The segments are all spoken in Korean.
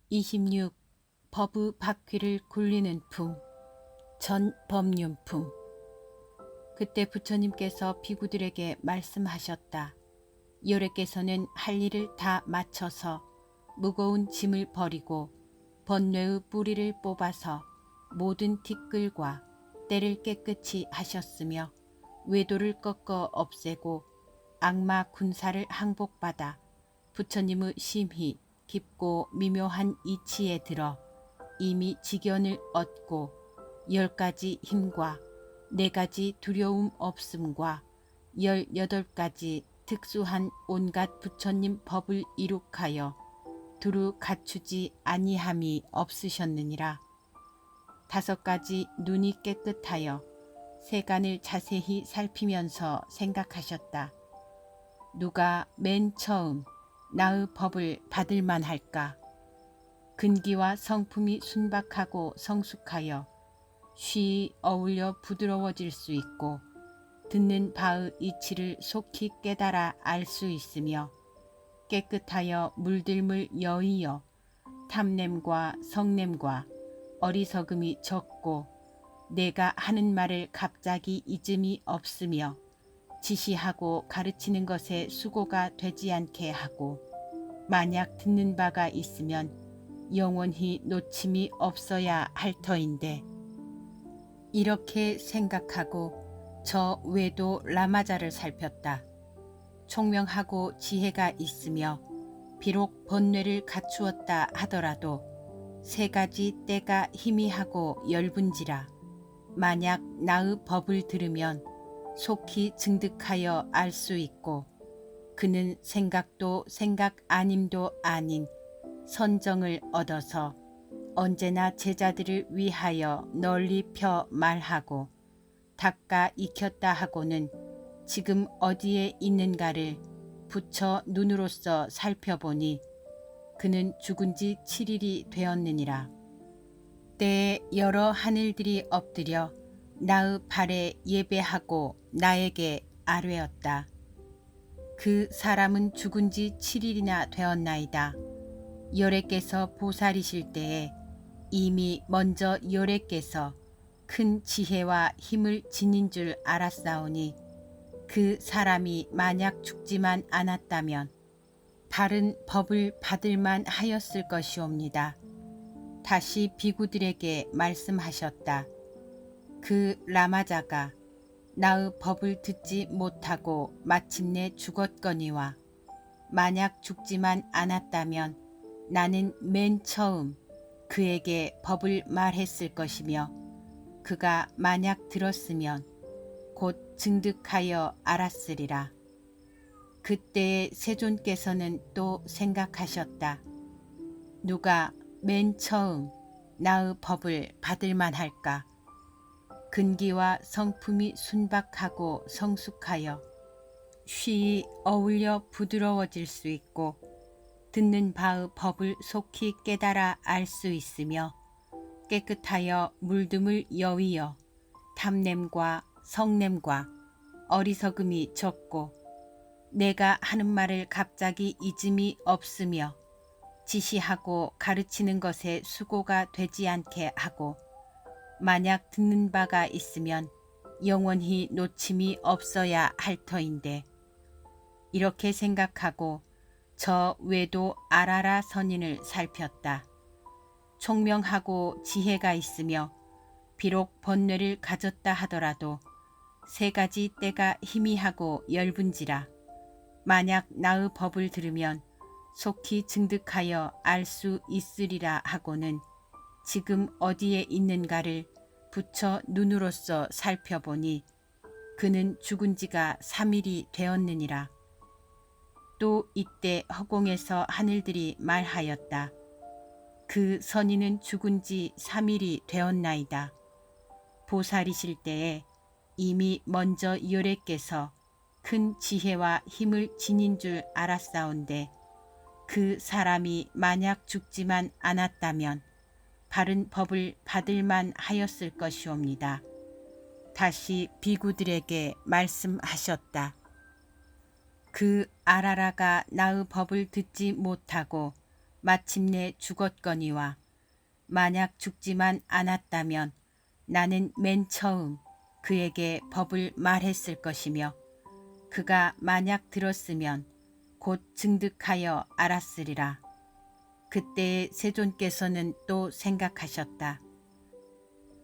26. 법의 바퀴를 굴리는 품, 전법륜품. 그때 부처님께서 비구들에게 말씀하셨다. 여래께서는 할 일을 다 마쳐서 무거운 짐을 버리고 번뇌의 뿌리를 뽑아서 모든 티끌과 때를 깨끗이 하셨으며 외도를 꺾어 없애고 악마 군사를 항복받아 부처님의 심히 깊고 미묘한 이치에 들어 이미 지견을 얻고 10가지 힘과 4가지 두려움 없음과 18가지 특수한 온갖 부처님 법을 이룩하여 두루 갖추지 아니함이 없으셨느니라. 5가지 눈이 깨끗하여 세간을 자세히 살피면서 생각하셨다. 누가 맨 처음 나의 법을 받을 만할까? 근기와 성품이 순박하고 성숙하여 쉬이 어울려 부드러워질 수 있고 듣는 바의 이치를 속히 깨달아 알 수 있으며 깨끗하여 물들물 여의어 탐냄과 성냄과 어리석음이 적고 내가 하는 말을 갑자기 잊음이 없으며 지시하고 가르치는 것에 수고가 되지 않게 하고 만약 듣는 바가 있으면 영원히 놓침이 없어야 할 터인데 이렇게 생각하고 저 외도 라마자를 살폈다. 총명하고 지혜가 있으며 비록 번뇌를 갖추었다 하더라도 3가지 때가 희미하고 열분지라 만약 나의 법을 들으면 속히 증득하여 알 수 있고 그는 생각도 생각 아님도 아닌 선정을 얻어서 언제나 제자들을 위하여 널리 펴 말하고 닦아 익혔다 하고는 지금 어디에 있는가를 부처 눈으로써 살펴보니 그는 죽은 지 7일이 되었느니라. 때에 여러 하늘들이 엎드려 나의 발에 예배하고 나에게 아뢰었다. 그 사람은 죽은 지 7일이나 되었나이다. 여래께서 보살이실 때에 이미 먼저 여래께서 큰 지혜와 힘을 지닌 줄 알았사오니 그 사람이 만약 죽지만 않았다면 바른 법을 받을만 하였을 것이옵니다. 다시 비구들에게 말씀하셨다. 그 라마자가 나의 법을 듣지 못하고 마침내 죽었거니와 만약 죽지만 않았다면 나는 맨 처음 그에게 법을 말했을 것이며 그가 만약 들었으면 곧 증득하여 알았으리라. 그때의 세존께서는 또 생각하셨다. 누가 맨 처음 나의 법을 받을 만할까? 근기와 성품이 순박하고 성숙하여 쉬이 어울려 부드러워질 수 있고 듣는 바의 법을 속히 깨달아 알 수 있으며 깨끗하여 물드물 여위어 탐냄과 성냄과 어리석음이 적고 내가 하는 말을 갑자기 잊음이 없으며 지시하고 가르치는 것에 수고가 되지 않게 하고 만약 듣는 바가 있으면 영원히 놓침이 없어야 할 터인데 이렇게 생각하고 저 외도 아라라 선인을 살폈다. 총명하고 지혜가 있으며 비록 번뇌를 가졌다 하더라도 3가지 때가 희미하고 열분지라 만약 나의 법을 들으면 속히 증득하여 알 수 있으리라 하고는 지금 어디에 있는가를 부처 눈으로써 살펴보니 그는 죽은 지가 3일이 되었느니라. 또 이때 허공에서 하늘들이 말하였다. 그 선인은 죽은 지 3일이 되었나이다. 보살이실 때에 이미 먼저 여래께서 큰 지혜와 힘을 지닌 줄 알았사온데 그 사람이 만약 죽지만 않았다면 바른 법을 받을만 하였을 것이옵니다. 다시 비구들에게 말씀하셨다. 그 아라라가 나의 법을 듣지 못하고 마침내 죽었거니와 만약 죽지만 않았다면 나는 맨 처음 그에게 법을 말했을 것이며 그가 만약 들었으면 곧 증득하여 알았으리라. 그때의 세존께서는 또 생각하셨다.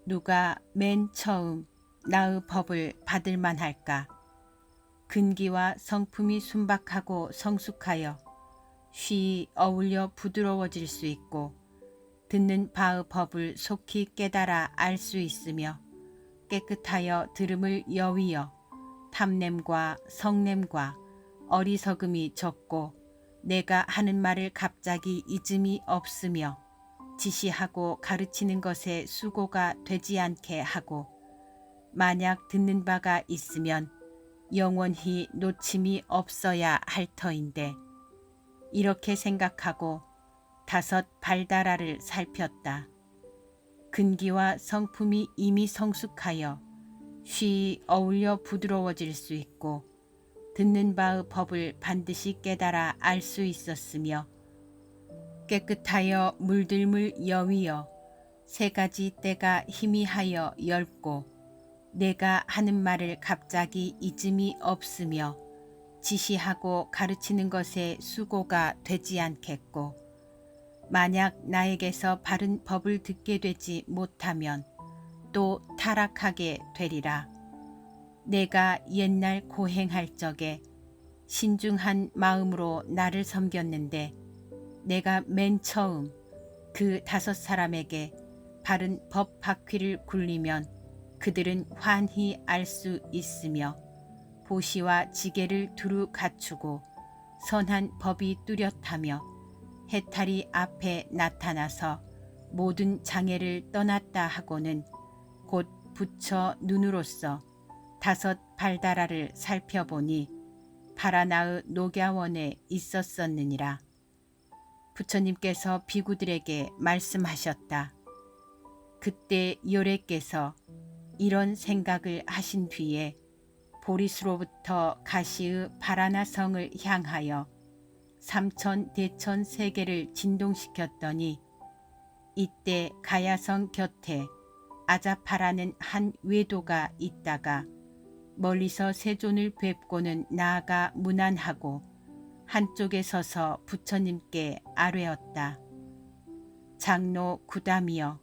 누가 맨 처음 나의 법을 받을 만할까? 근기와 성품이 순박하고 성숙하여 쉬이 어울려 부드러워질 수 있고 듣는 바의 법을 속히 깨달아 알 수 있으며 깨끗하여 들음을 여위여 탐냄과 성냄과 어리석음이 적고 내가 하는 말을 갑자기 잊음이 없으며 지시하고 가르치는 것에 수고가 되지 않게 하고 만약 듣는 바가 있으면 영원히 놓침이 없어야 할 터인데 이렇게 생각하고 5 발다라를 살폈다. 근기와 성품이 이미 성숙하여 쉬이 어울려 부드러워질 수 있고 듣는 바의 법을 반드시 깨달아 알 수 있었으며 깨끗하여 물들물 여위여 3가지 때가 희미하여 엷고 내가 하는 말을 갑자기 잊음이 없으며 지시하고 가르치는 것에 수고가 되지 않겠고 만약 나에게서 바른 법을 듣게 되지 못하면 또 타락하게 되리라. 내가 옛날 고행할 적에 신중한 마음으로 나를 섬겼는데 내가 맨 처음 그 5 사람에게 바른 법 바퀴를 굴리면 그들은 환히 알 수 있으며 보시와 지게를 두루 갖추고 선한 법이 뚜렷하며 해탈이 앞에 나타나서 모든 장애를 떠났다 하고는 곧 부처 눈으로서 5 발다라를 살펴보니 파라나의 녹야원에 있었었느니라. 부처님께서 비구들에게 말씀하셨다. 그때 요래께서 이런 생각을 하신 뒤에 보리수로부터 가시의 파라나성을 향하여 3천 대천 세계를 진동시켰더니 이때 가야성 곁에 아자파라는 한 외도가 있다가 멀리서 세존을 뵙고는 나아가 문안하고 한쪽에 서서 부처님께 아뢰었다. 장로 구담이여,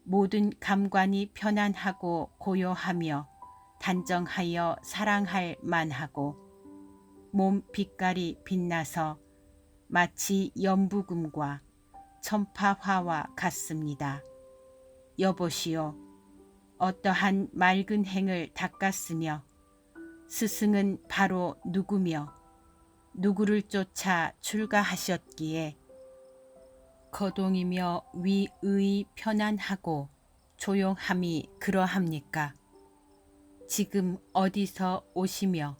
모든 감관이 편안하고 고요하며 단정하여 사랑할 만하고 몸 빛깔이 빛나서 마치 연부금과 천파화와 같습니다. 여보시오, 어떠한 맑은 행을 닦았으며 스승은 바로 누구며 누구를 쫓아 출가하셨기에 거동이며 위의 편안하고 조용함이 그러합니까? 지금 어디서 오시며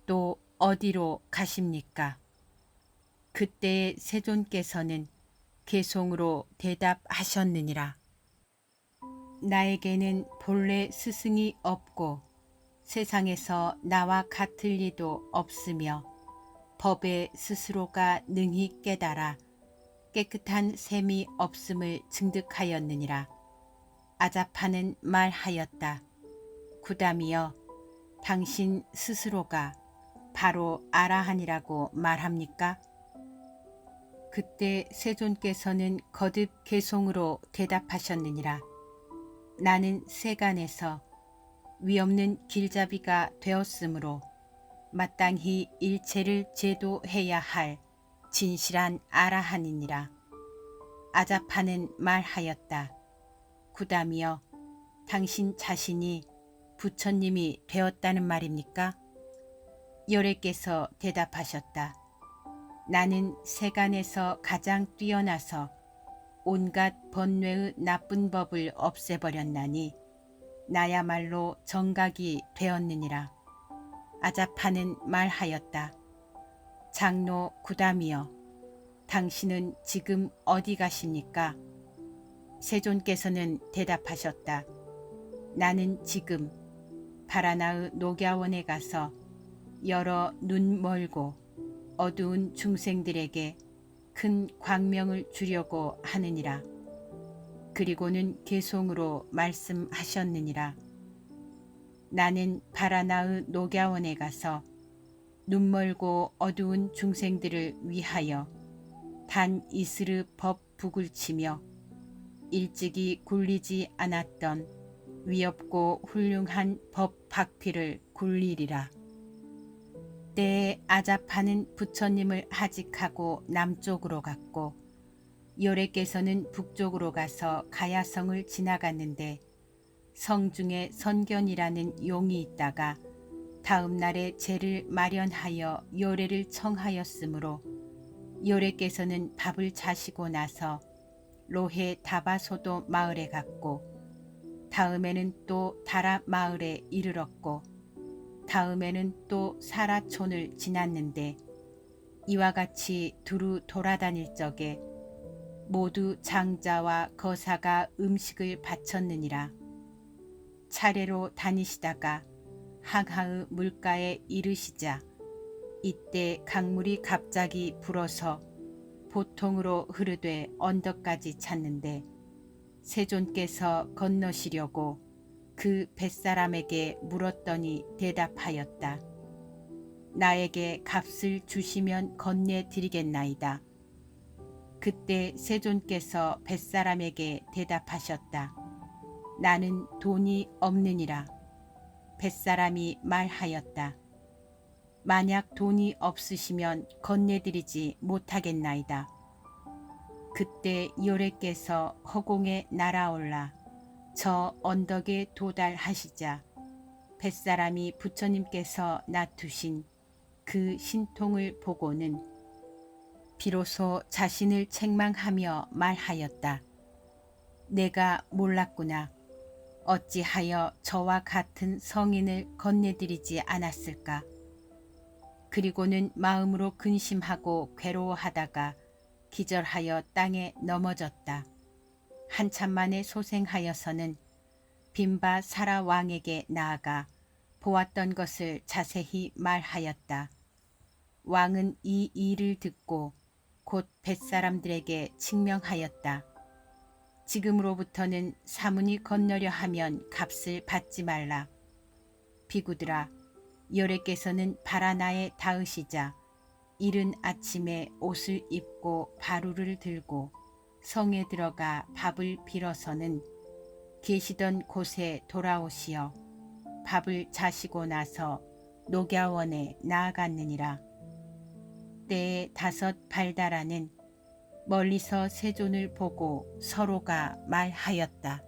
또 어디로 가십니까? 그때의 세존께서는 개송으로 대답하셨느니라. 나에게는 본래 스승이 없고 세상에서 나와 같을 리도 없으며 법에 스스로가 능히 깨달아 깨끗한 셈이 없음을 증득하였느니라. 아자파는 말하였다. 구담이여, 당신 스스로가 바로 아라한이라고 말합니까? 그때 세존께서는 거듭 개송으로 대답하셨느니라. 나는 세간에서 위없는 길잡이가 되었으므로 마땅히 일체를 제도해야 할 진실한 아라한이니라. 아자파는 말하였다. 구담이여, 당신 자신이 부처님이 되었다는 말입니까? 요래께서 대답하셨다. 나는 세간에서 가장 뛰어나서 온갖 번뇌의 나쁜 법을 없애버렸나니 나야말로 정각이 되었느니라. 아자파는 말하였다. 장로 구담이여, 당신은 지금 어디 가십니까? 세존께서는 대답하셨다. 나는 지금 파라나의 녹야원에 가서 여러 눈 멀고 어두운 중생들에게 큰 광명을 주려고 하느니라. 그리고는 계송으로 말씀하셨느니라. 나는 바라나의 녹야원에 가서 눈멀고 어두운 중생들을 위하여 단 이스르 법 북을 치며 일찍이 굴리지 않았던 위협고 훌륭한 법 박피를 굴리리라. 때에 아잡하는 부처님을 하직하고 남쪽으로 갔고 요레께서는 북쪽으로 가서 가야성을 지나갔는데 성중에 선견이라는 용이 있다가 다음 날에 제를 마련하여 요레를 청하였으므로 요레께서는 밥을 자시고 나서 로헤 다바소도 마을에 갔고 다음에는 또 다라 마을에 이르렀고 다음에는 또 사라촌을 지났는데 이와 같이 두루 돌아다닐 적에 모두 장자와 거사가 음식을 바쳤느니라. 차례로 다니시다가 항하의 물가에 이르시자 이때 강물이 갑자기 불어서 보통으로 흐르되 언덕까지 찼는데 세존께서 건너시려고 그 뱃사람에게 물었더니 대답하였다. 나에게 값을 주시면 건네드리겠나이다. 그때 세존께서 뱃사람에게 대답하셨다. 나는 돈이 없느니라. 뱃사람이 말하였다. 만약 돈이 없으시면 건네드리지 못하겠나이다. 그때 요레께서 허공에 날아올라 저 언덕에 도달하시자 뱃사람이 부처님께서 놔두신 그 신통을 보고는 비로소 자신을 책망하며 말하였다. 내가 몰랐구나. 어찌하여 저와 같은 성인을 건네드리지 않았을까. 그리고는 마음으로 근심하고 괴로워하다가 기절하여 땅에 넘어졌다. 한참 만에 소생하여서는 빈바 사라 왕에게 나아가 보았던 것을 자세히 말하였다. 왕은 이 일을 듣고 곧 뱃사람들에게 칙명하였다. 지금으로부터는 사문이 건너려 하면 값을 받지 말라. 비구들아, 요레께서는 바라나에 닿으시자 이른 아침에 옷을 입고 바루를 들고 성에 들어가 밥을 빌어서는 계시던 곳에 돌아오시어 밥을 자시고 나서 녹야원에 나아갔느니라. 때에 다섯 발다라는 멀리서 세존을 보고 서로가 말하였다.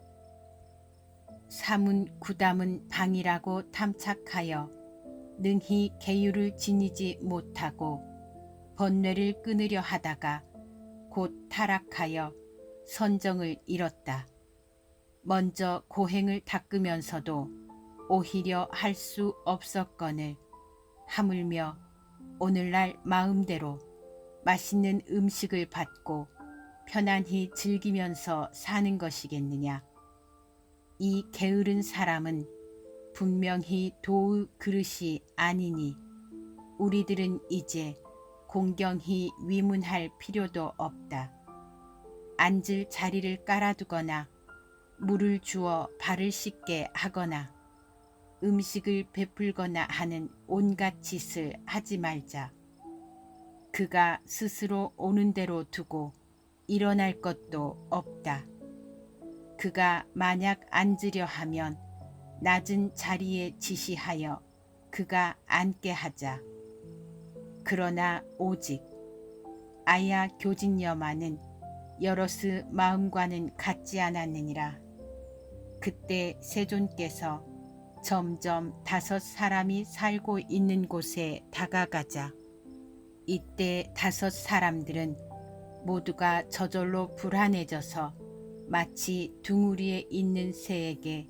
사문 구담은 방이라고 탐착하여 능히 계율을 지니지 못하고 번뇌를 끊으려 하다가 곧 타락하여 선정을 잃었다. 먼저 고행을 닦으면서도 오히려 할 수 없었거늘 하물며 오늘날 마음대로 맛있는 음식을 받고 편안히 즐기면서 사는 것이겠느냐. 이 게으른 사람은 분명히 도의 그릇이 아니니 우리들은 이제 공경히 위문할 필요도 없다. 앉을 자리를 깔아두거나 물을 주어 발을 씻게 하거나 음식을 베풀거나 하는 온갖 짓을 하지 말자. 그가 스스로 오는 대로 두고 일어날 것도 없다. 그가 만약 앉으려 하면 낮은 자리에 지시하여 그가 앉게 하자. 그러나 오직 아야 교진여만은 여럿의 마음과는 같지 않았느니라. 그때 세존께서 점점 다섯 사람이 살고 있는 곳에 다가가자 이때 다섯 사람들은 모두가 저절로 불안해져서 마치 둥우리에 있는 새에게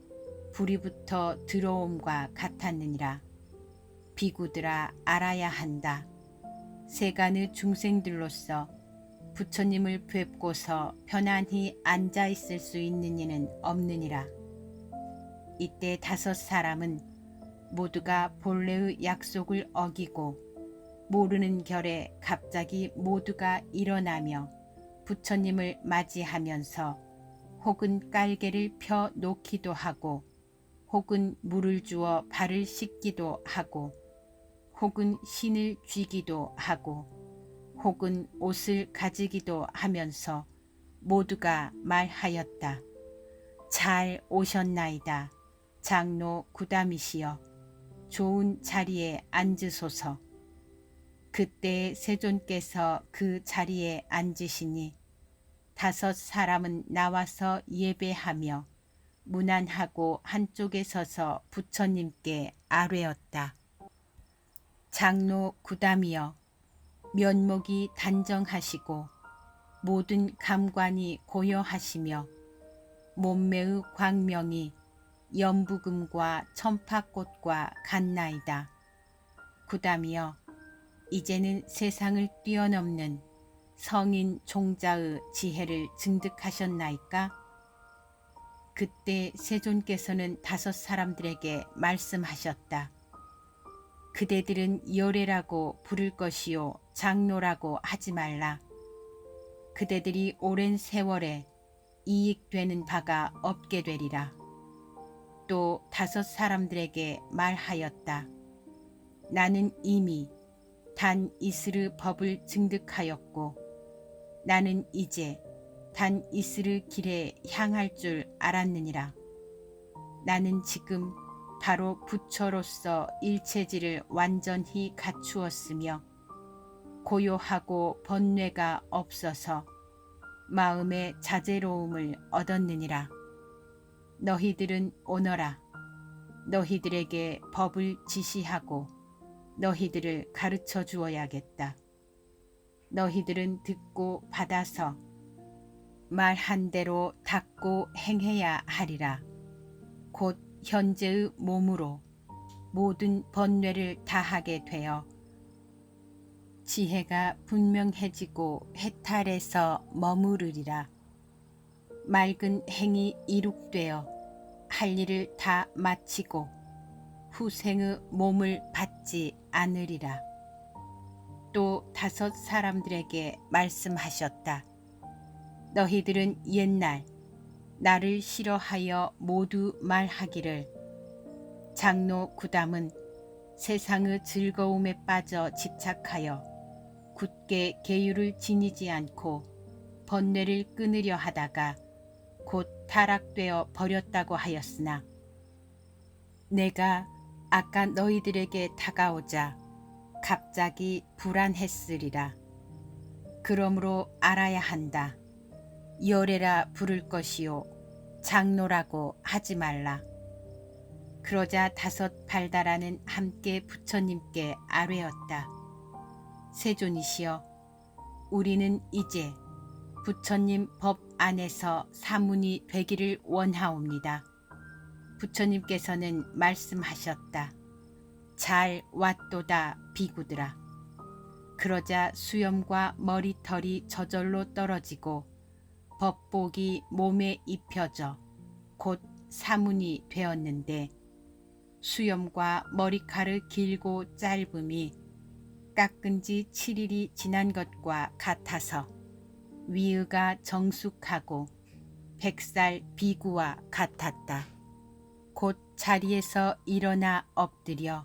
불이 붙어 들어옴과 같았느니라. 비구들아, 알아야 한다. 세간의 중생들로서 부처님을 뵙고서 편안히 앉아 있을 수 있는 이는 없느니라. 이때 다섯 사람은 모두가 본래의 약속을 어기고 모르는 결에 갑자기 모두가 일어나며 부처님을 맞이하면서 혹은 깔개를 펴 놓기도 하고 혹은 물을 주어 발을 씻기도 하고 혹은 신을 쥐기도 하고 혹은 옷을 가지기도 하면서 모두가 말하였다. 잘 오셨나이다. 장로 구담이시여 좋은 자리에 앉으소서. 그때 세존께서 그 자리에 앉으시니 5 사람은 나와서 예배하며 문안하고 한쪽에 서서 부처님께 아뢰었다. 장로 구담이여 면목이 단정하시고 모든 감관이 고요하시며 몸매의 광명이 연부금과 천파꽃과 같나이다. 구담이여 이제는 세상을 뛰어넘는 성인 종자의 지혜를 증득하셨나이까? 그때 세존께서는 5 사람들에게 말씀하셨다. 그대들은 열애라고 부를 것이요 장로라고 하지 말라. 그대들이 오랜 세월에 이익되는 바가 없게 되리라. 또 5 사람들에게 말하였다. 나는 이미 단 이스르 법을 증득하였고 나는 이제 단 이스르 길에 향할 줄 알았느니라. 나는 지금 바로 부처로서 일체질을 완전히 갖추었으며 고요하고 번뇌가 없어서 마음의 자제로움을 얻었느니라. 너희들은 오너라. 너희들에게 법을 지시하고 너희들을 가르쳐 주어야겠다. 너희들은 듣고 받아서 말한 대로 닦고 행해야 하리라. 곧 현재의 몸으로 모든 번뇌를 다하게 되어 지혜가 분명해지고 해탈해서 머무르리라. 맑은 행이 이룩되어 할 일을 다 마치고 후생의 몸을 받지 않으리라. 또 5 사람들에게 말씀하셨다. 너희들은 옛날 나를 싫어하여 모두 말하기를 장로 구담은 세상의 즐거움에 빠져 집착하여 굳게 계율을 지니지 않고 번뇌를 끊으려 하다가 곧 타락되어 버렸다고 하였으나 내가 아까 너희들에게 다가오자 갑자기 불안했으리라. 그러므로 알아야 한다. 열애라 부를 것이요 장로라고 하지 말라. 그러자 5 발다라는 함께 부처님께 아뢰었다. 세존이시여 우리는 이제 부처님 법 안에서 사문이 되기를 원하옵니다. 부처님께서는 말씀하셨다. 잘 왔도다 비구들아. 그러자 수염과 머리털이 저절로 떨어지고 법복이 몸에 입혀져 곧 사문이 되었는데 수염과 머리카락 길고 짧음이 깎은 지 7일이 지난 것과 같아서 위의가 정숙하고 100살 비구와 같았다. 곧 자리에서 일어나 엎드려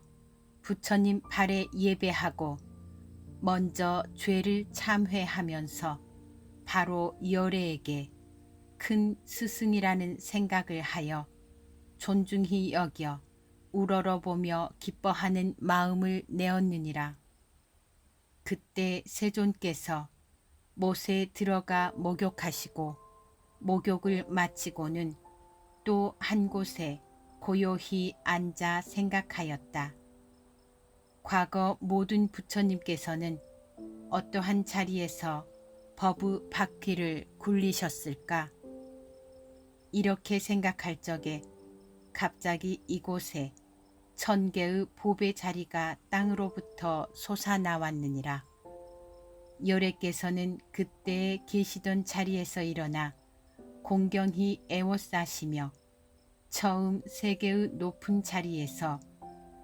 부처님 발에 예배하고 먼저 죄를 참회하면서 바로 열애에게 큰 스승이라는 생각을 하여 존중히 여겨 우러러보며 기뻐하는 마음을 내었느니라. 그때 세존께서 못에 들어가 목욕하시고 목욕을 마치고는 또 한 곳에 고요히 앉아 생각하였다. 과거 모든 부처님께서는 어떠한 자리에서 법의 바퀴를 굴리셨을까? 이렇게 생각할 적에 갑자기 이곳에 1000개의 보배 자리가 땅으로부터 솟아나왔느니라. 열애께서는 그때에 계시던 자리에서 일어나 공경히 에워싸시며 처음 3개의 높은 자리에서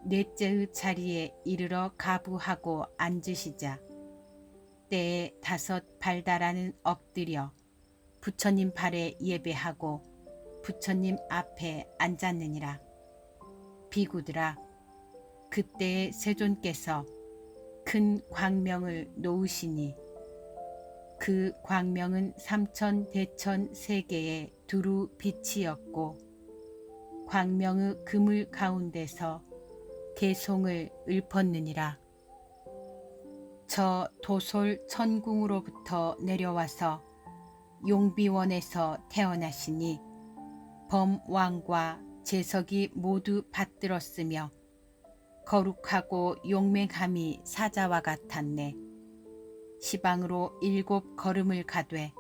넷째의 자리에 이르러 가부하고 앉으시자 때에 5 발다라는 엎드려 부처님 발에 예배하고 부처님 앞에 앉았느니라. 비구들아, 그때에 세존께서 큰 광명을 놓으시니 그 광명은 3천대천 세계의 두루 빛이었고 광명의 그물 가운데서 개송을 읊었느니라. 저 도솔 천궁으로부터 내려와서 용비원에서 태어나시니 범왕과 제석이 모두 받들었으며 거룩하고 용맹함이 사자와 같았네. 시방으로 7 걸음을 가되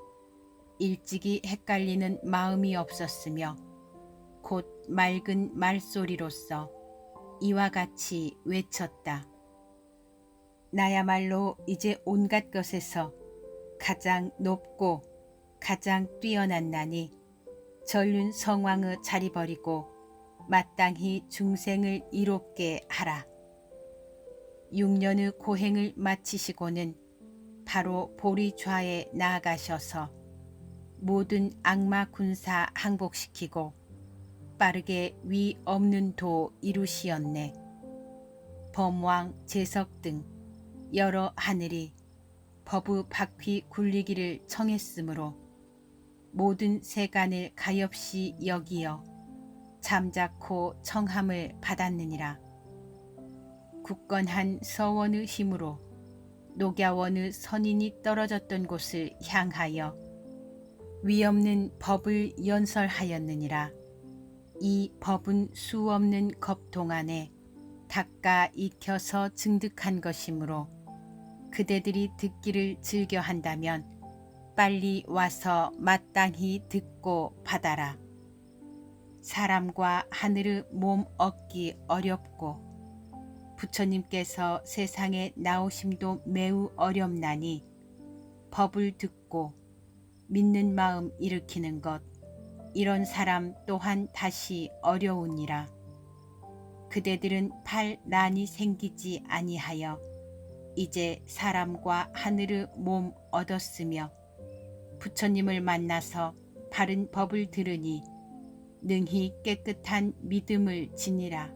일찍이 헷갈리는 마음이 없었으며 곧 맑은 말소리로서 이와 같이 외쳤다. 나야말로 이제 온갖 것에서 가장 높고 가장 뛰어났나니 전륜 성왕의 자리 버리고 마땅히 중생을 이롭게 하라. 6년의 고행을 마치시고는 바로 보리좌에 나아가셔서 모든 악마 군사 항복시키고 빠르게 위 없는 도 이루시었네. 범왕 제석 등 여러 하늘이 법의 바퀴 굴리기를 청했으므로 모든 세간을 가엾이 여기어 잠자코 청함을 받았느니라. 굳건한 서원의 힘으로 녹야원의 선인이 떨어졌던 곳을 향하여 위없는 법을 연설하였느니라. 이 법은 수없는 겁 동안에 닦아 익혀서 증득한 것이므로 그대들이 듣기를 즐겨한다면 빨리 와서 마땅히 듣고 받아라. 사람과 하늘의 몸 얻기 어렵고 부처님께서 세상에 나오심도 매우 어렵나니 법을 듣고 믿는 마음 일으키는 것, 이런 사람 또한 다시 어려우니라. 그대들은 팔난이 생기지 아니하여 이제 사람과 하늘의 몸 얻었으며 부처님을 만나서 바른 법을 들으니 능히 깨끗한 믿음을 지니라.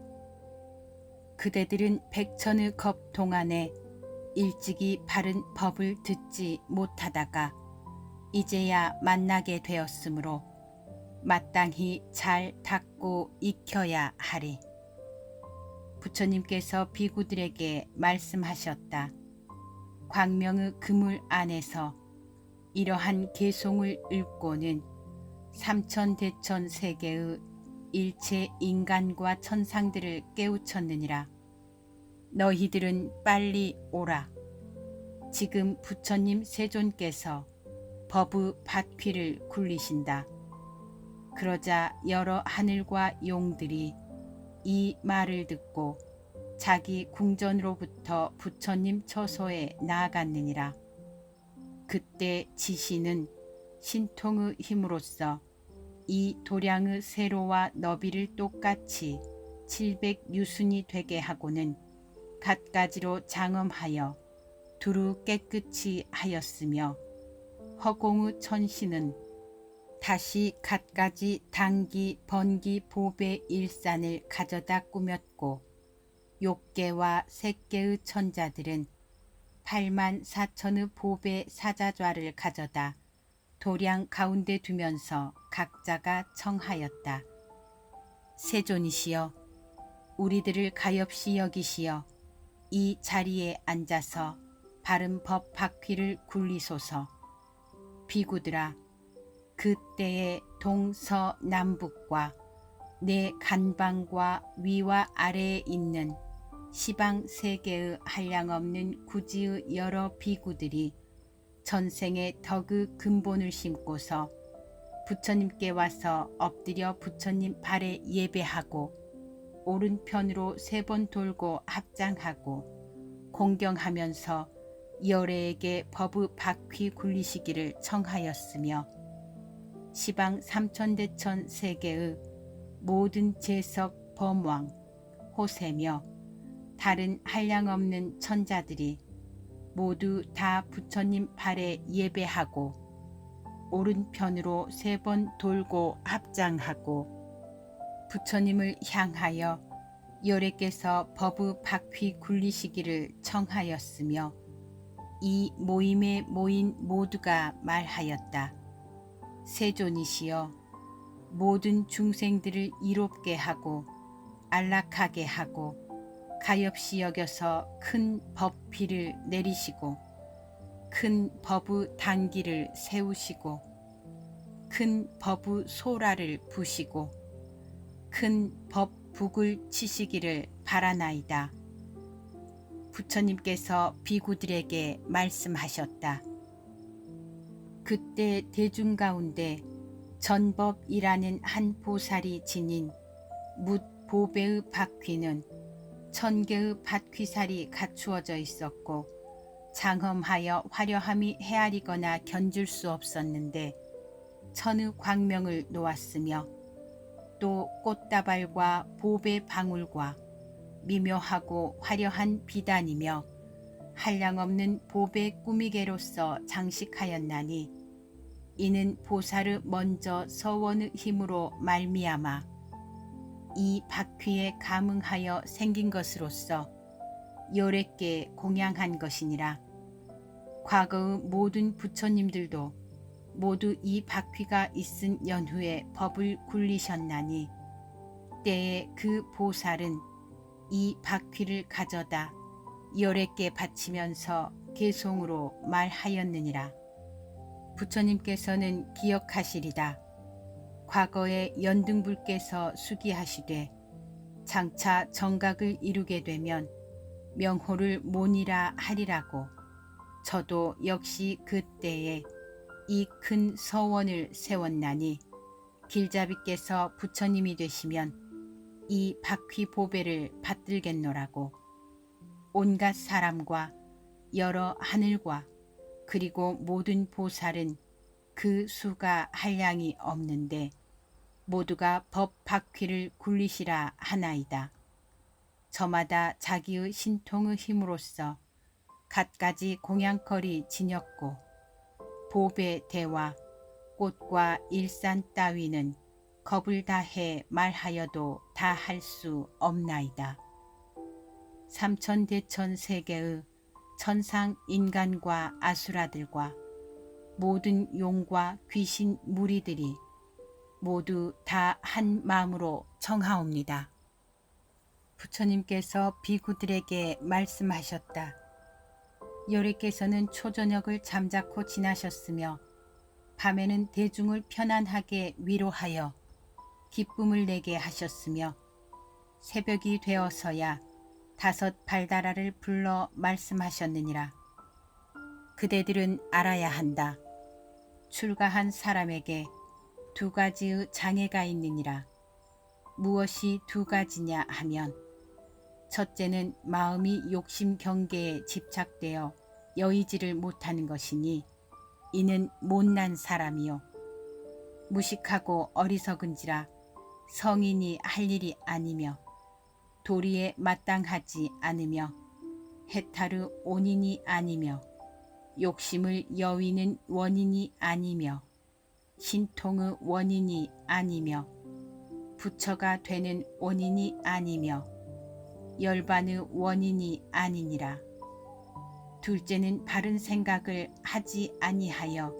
그대들은 백천의 겁 동안에 일찍이 바른 법을 듣지 못하다가 이제야 만나게 되었으므로 마땅히 잘 닦고 익혀야 하리. 부처님께서 비구들에게 말씀하셨다. 광명의 그물 안에서 이러한 개송을 읊고는 삼천대천 세계의 일체 인간과 천상들을 깨우쳤느니라. 너희들은 빨리 오라. 지금 부처님 세존께서 법의 바퀴를 굴리신다. 그러자 여러 하늘과 용들이 이 말을 듣고 자기 궁전으로부터 부처님 처소에 나아갔느니라. 그때 지시는 신통의 힘으로써 이 도량의 세로와 너비를 똑같이 700유순이 되게 하고는 갖가지로 장엄하여 두루 깨끗이 하였으며 허공의 천신은 다시 갖가지 당기 번기 보배 일산을 가져다 꾸몄고 욕계와 색계의 천자들은 8만 4천의 보배 사자좌를 가져다 도량 가운데 두면서 각자가 청하였다. 세존이시여, 우리들을 가엾이 여기시어 이 자리에 앉아서 바른 법 바퀴를 굴리소서. 비구들아, 그때의 동서남북과 내 간방과 위와 아래에 있는 시방 세계의 한량없는 구지의 여러 비구들이 전생의 덕의 근본을 심고서 부처님께 와서 엎드려 부처님 발에 예배하고 오른편으로 3번 돌고 합장하고 공경하면서 열애에게 법의 바퀴 굴리시기를 청하였으며 시방 삼천대천 세계의 모든 제석 범왕 호세며 다른 한량없는 천자들이 모두 다 부처님 발에 예배하고 오른편으로 3번 돌고 합장하고 부처님을 향하여 여래께서 법의 바퀴 굴리시기를 청하였으며 이 모임에 모인 모두가 말하였다. 세존이시여, 모든 중생들을 이롭게 하고 안락하게 하고 가엾이 여겨서 큰 법피를 내리시고 큰 법의 단기를 세우시고 큰 법의 소라를 부시고 큰 법북을 치시기를 바라나이다. 부처님께서 비구들에게 말씀하셨다. 그때 대중 가운데 전법이라는 한 보살이 지닌 묻 보배의 바퀴는 1000개의 바퀴살이 갖추어져 있었고 장엄하여 화려함이 헤아리거나 견줄 수 없었는데 천의 광명을 놓았으며 또 꽃다발과 보배 방울과 미묘하고 화려한 비단이며 한량없는 보배 꾸미개로서 장식하였나니 이는 보살의 먼저 서원의 힘으로 말미암아 이 바퀴에 감응하여 생긴 것으로서 여래께 공양한 것이니라. 과거의 모든 부처님들도 모두 이 바퀴가 있은 연후에 법을 굴리셨나니 때에 그 보살은 이 바퀴를 가져다 여래께 바치면서 개송으로 말하였느니라. 부처님께서는 기억하시리다. 과거에 연등불께서 수기하시되 장차 정각을 이루게 되면 명호를 모니라 하리라고 저도 역시 그때에 이 큰 서원을 세웠나니 길잡이께서 부처님이 되시면 이 바퀴 보배를 받들겠노라고. 온갖 사람과 여러 하늘과 그리고 모든 보살은 그 수가 한량이 없는데 모두가 법 바퀴를 굴리시라 하나이다. 저마다 자기의 신통의 힘으로써 갖가지 공양거리 지녔고 보배 대와 꽃과 일산 따위는 겁을 다해 말하여도 다 할 수 없나이다. 삼천대천 세계의 천상 인간과 아수라들과 모든 용과 귀신 무리들이 모두 다 한 마음으로 청하옵니다. 부처님께서 비구들에게 말씀하셨다. 여래께서는 초저녁을 잠자코 지나셨으며 밤에는 대중을 편안하게 위로하여 기쁨을 내게 하셨으며 새벽이 되어서야 5 발다라를 불러 말씀하셨느니라. 그대들은 알아야 한다. 출가한 사람에게 2 가지의 장애가 있느니라. 무엇이 2 가지냐 하면 첫째는 마음이 욕심 경계에 집착되어 여의지를 못하는 것이니 이는 못난 사람이요. 무식하고 어리석은지라 성인이 할 일이 아니며 도리에 마땅하지 않으며 해탈의 온인이 아니며 욕심을 여위는 원인이 아니며 신통의 원인이 아니며 부처가 되는 원인이 아니며 열반의 원인이 아니니라. 둘째는 바른 생각을 하지 아니하여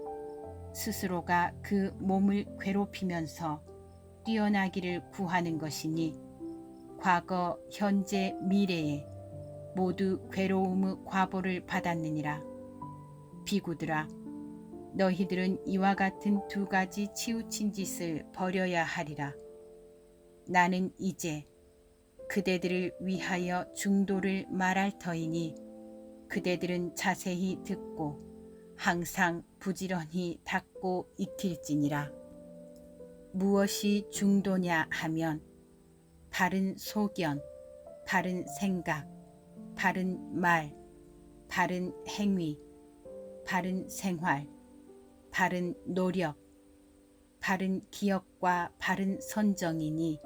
스스로가 그 몸을 괴롭히면서 뛰어나기를 구하는 것이니 과거, 현재, 미래에 모두 괴로움의 과보를 받았느니라. 비구들아, 너희들은 이와 같은 2 가지 치우친 짓을 버려야 하리라. 나는 이제 그대들을 위하여 중도를 말할 터이니 그대들은 자세히 듣고 항상 부지런히 닦고 익힐지니라. 무엇이 중도냐 하면 바른 소견, 바른 생각, 바른 말, 바른 행위, 바른 생활, 바른 노력, 바른 기억과 바른 선정이니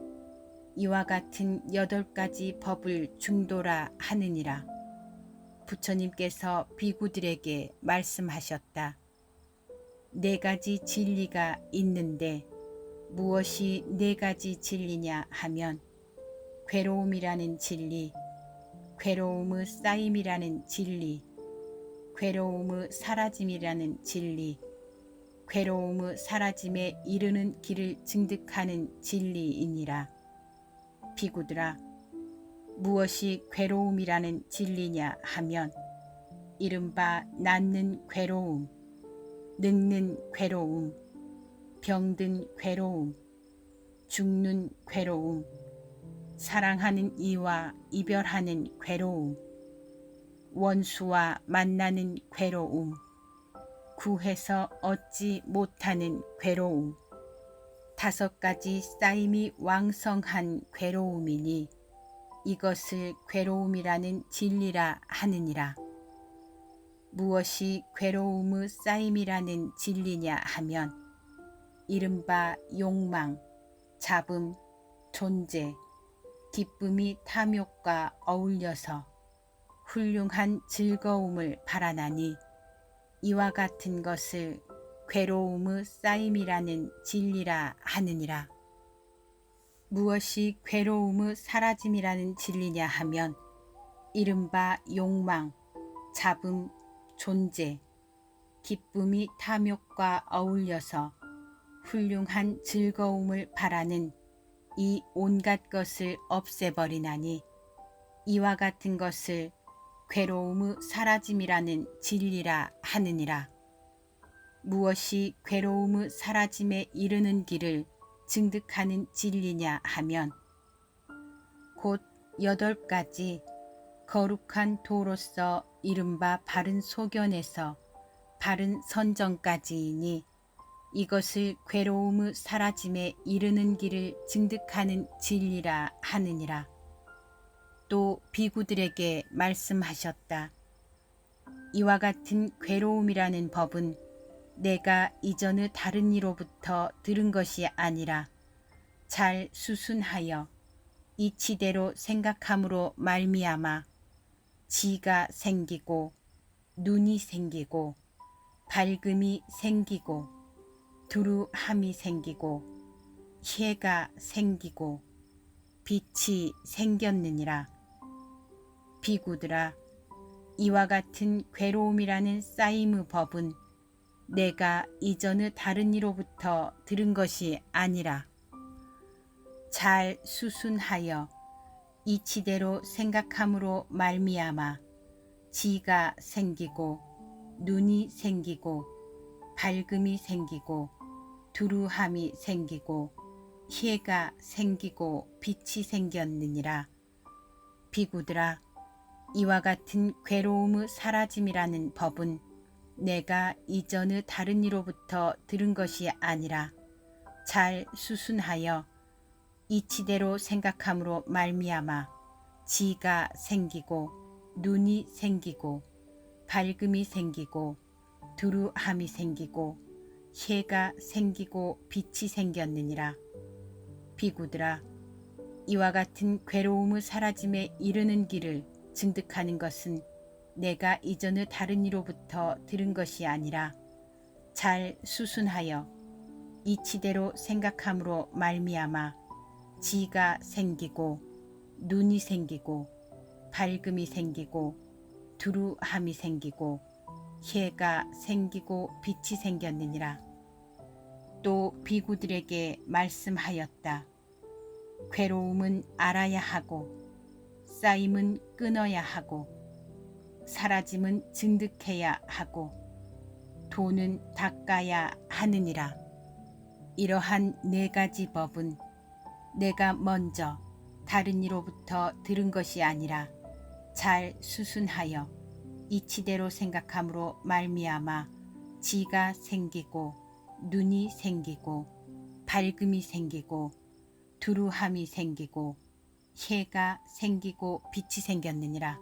이와 같은 8가지 법을 중도라 하느니라. 부처님께서 비구들에게 말씀하셨다. 4가지 진리가 있는데 무엇이 4가지 진리냐 하면 괴로움이라는 진리, 괴로움의 쌓임이라는 진리, 괴로움의 사라짐이라는 진리, 괴로움의 사라짐에 이르는 길을 증득하는 진리이니라. 비구들아, 무엇이 괴로움이라는 진리냐 하면 이른바 낫는 괴로움, 늙는 괴로움, 병든 괴로움, 죽는 괴로움, 사랑하는 이와 이별하는 괴로움, 원수와 만나는 괴로움, 구해서 얻지 못하는 괴로움, 5가지 쌓임이 왕성한 괴로움이니 이것을 괴로움이라는 진리라 하느니라. 무엇이 괴로움의 쌓임이라는 진리냐 하면 이른바 욕망, 잡음, 존재, 기쁨이 탐욕과 어울려서 훌륭한 즐거움을 바라나니 이와 같은 것을 괴로움의 쌓임이라는 진리라 하느니라. 무엇이 괴로움의 사라짐이라는 진리냐 하면 이른바 욕망, 잡음, 존재, 기쁨이 탐욕과 어울려서 훌륭한 즐거움을 바라는 이 온갖 것을 없애버리나니 이와 같은 것을 괴로움의 사라짐이라는 진리라 하느니라. 무엇이 괴로움의 사라짐에 이르는 길을 증득하는 진리냐 하면 곧 8가지 거룩한 도로서 이른바 바른 소견에서 바른 선정까지이니 이것을 괴로움의 사라짐에 이르는 길을 증득하는 진리라 하느니라. 또 비구들에게 말씀하셨다. 이와 같은 괴로움이라는 법은 내가 이전의 다른 이로부터 들은 것이 아니라 잘 수순하여 이치대로 생각함으로 말미암아 지가 생기고 눈이 생기고 밝음이 생기고 두루함이 생기고 해가 생기고 빛이 생겼느니라. 비구들아, 이와 같은 괴로움이라는 쌓임의 법은 내가 이전의 다른 이로부터 들은 것이 아니라 잘 수순하여 이치대로 생각함으로 말미암아 지가 생기고 눈이 생기고 밝음이 생기고 두루함이 생기고 해가 생기고 빛이 생겼느니라. 비구들아, 이와 같은 괴로움의 사라짐이라는 법은 내가 이전의 다른 이로부터 들은 것이 아니라 잘 수순하여 이치대로 생각함으로 말미암아 지가 생기고 눈이 생기고 밝음이 생기고 두루함이 생기고 해가 생기고 빛이 생겼느니라. 비구들아, 이와 같은 괴로움의 사라짐에 이르는 길을 증득하는 것은 내가 이전의 다른 이로부터 들은 것이 아니라 잘 수순하여 이치대로 생각함으로 말미암아 지가 생기고 눈이 생기고 밝음이 생기고 두루함이 생기고 해가 생기고 빛이 생겼느니라. 또 비구들에게 말씀하였다. 괴로움은 알아야 하고 쌓임은 끊어야 하고 사라짐은 증득해야 하고 돈은 닦아야 하느니라. 이러한 4가지 법은 내가 먼저 다른 이로부터 들은 것이 아니라 잘 수순하여 이치대로 생각함으로 말미암아 지가 생기고 눈이 생기고 밝음이 생기고 두루함이 생기고 해가 생기고 빛이 생겼느니라.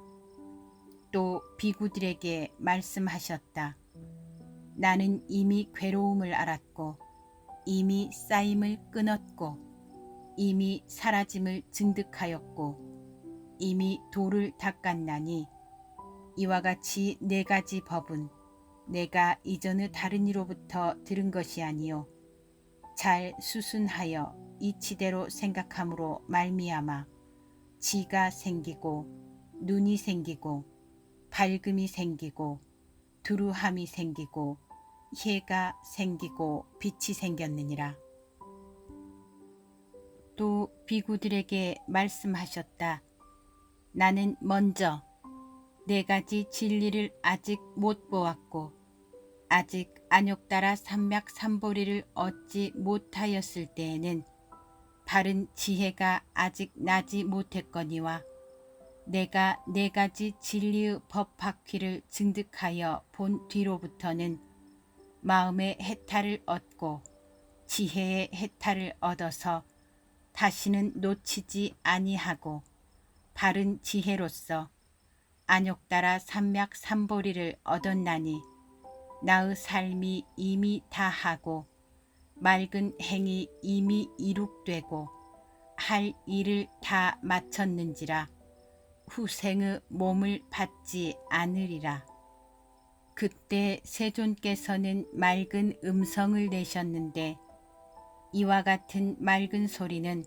또 비구들에게 말씀하셨다. 나는 이미 괴로움을 알았고 이미 쌓임을 끊었고 이미 사라짐을 증득하였고 이미 도를 닦았나니 이와 같이 네 가지 법은 내가 이전의 다른 이로부터 들은 것이 아니요 잘 수순하여 이치대로 생각함으로 말미암아 지가 생기고 눈이 생기고 밝음이 생기고 두루함이 생기고 해가 생기고 빛이 생겼느니라. 또 비구들에게 말씀하셨다. 나는 먼저 네 가지 진리를 아직 못 보았고 아직 안욕따라 삼맥삼보리를 얻지 못하였을 때에는 바른 지혜가 아직 나지 못했거니와 내가 네 가지 진리의 법바퀴를 증득하여 본 뒤로부터는 마음의 해탈을 얻고 지혜의 해탈을 얻어서 다시는 놓치지 아니하고 바른 지혜로서 안욕따라 삼맥삼보리를 얻었나니 나의 삶이 이미 다하고 맑은 행이 이미 이룩되고 할 일을 다 마쳤는지라 후생의 몸을 받지 않으리라. 그때 세존께서는 맑은 음성을 내셨는데 이와 같은 맑은 소리는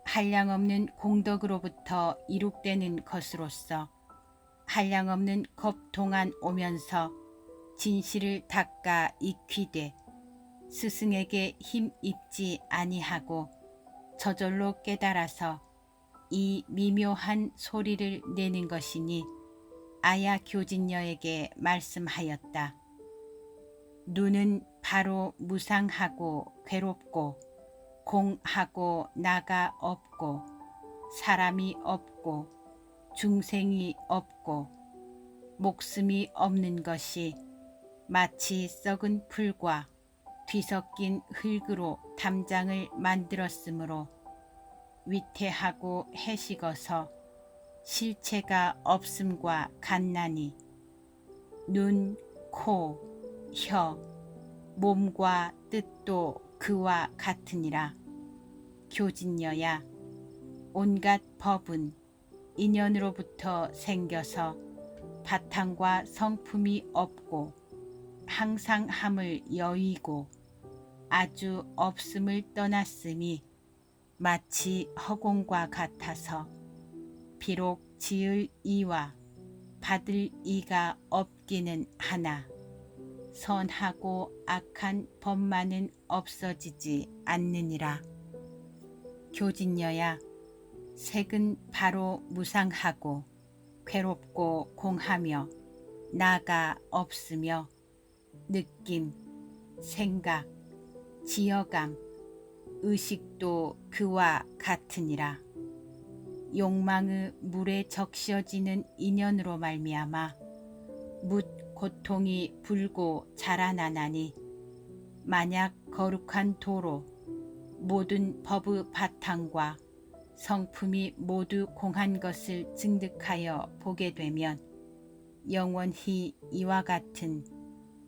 한량없는 공덕으로부터 이룩되는 것으로서 한량없는 겁 동안 오면서 진실을 닦아 익히되 스승에게 힘 입지 아니하고 저절로 깨달아서 이 미묘한 소리를 내는 것이니 아야 교진녀에게 말씀하였다. 눈은 바로 무상하고 괴롭고 공하고 나가 없고 사람이 없고 중생이 없고 목숨이 없는 것이 마치 썩은 풀과 뒤섞인 흙으로 담장을 만들었으므로 위태하고 해식어서 실체가 없음과 같나니 눈, 코, 혀, 몸과 뜻도 그와 같으니라. 교진녀야, 온갖 법은 인연으로부터 생겨서 바탕과 성품이 없고 항상 함을 여의고 아주 없음을 떠났음이 마치 허공과 같아서 비록 지을 이와 받을 이가 없기는 하나 선하고 악한 법만은 없어지지 않느니라. 교진녀야, 색은 바로 무상하고 괴롭고 공하며 나가 없으며 느낌, 생각, 지어감, 의식도 그와 같으니라. 욕망의 물에 적셔지는 인연으로 말미암아 묻 고통이 불고 자라나나니 만약 거룩한 도로 모든 법의 바탕과 성품이 모두 공한 것을 증득하여 보게 되면 영원히 이와 같은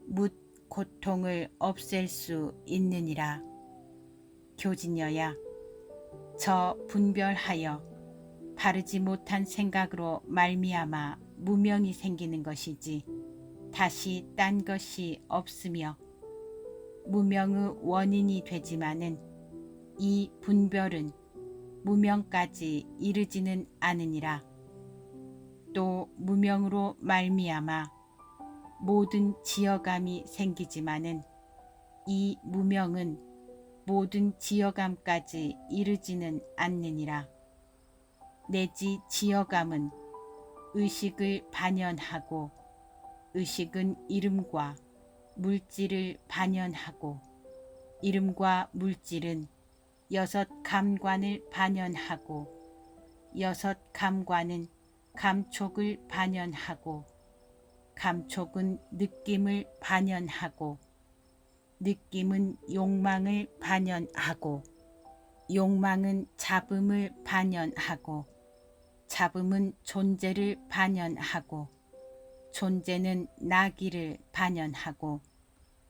묻 고통을 없앨 수 있느니라. 교진녀야, 저 분별하여 바르지 못한 생각으로 말미암아 무명이 생기는 것이지 다시 딴 것이 없으며 무명의 원인이 되지만은 이 분별은 무명까지 이르지는 않으니라. 또 무명으로 말미암아 모든 지어감이 생기지만은 이 무명은 모든 지어감까지 이르지는 않느니라. 내지 지어감은 의식을 반연하고 의식은 이름과 물질을 반연하고 이름과 물질은 여섯 감관을 반연하고 여섯 감관은 감촉을 반연하고 감촉은 느낌을 반연하고 느낌은 욕망을 반연하고 욕망은 잡음을 반연하고 잡음은 존재를 반연하고 존재는 나기를 반연하고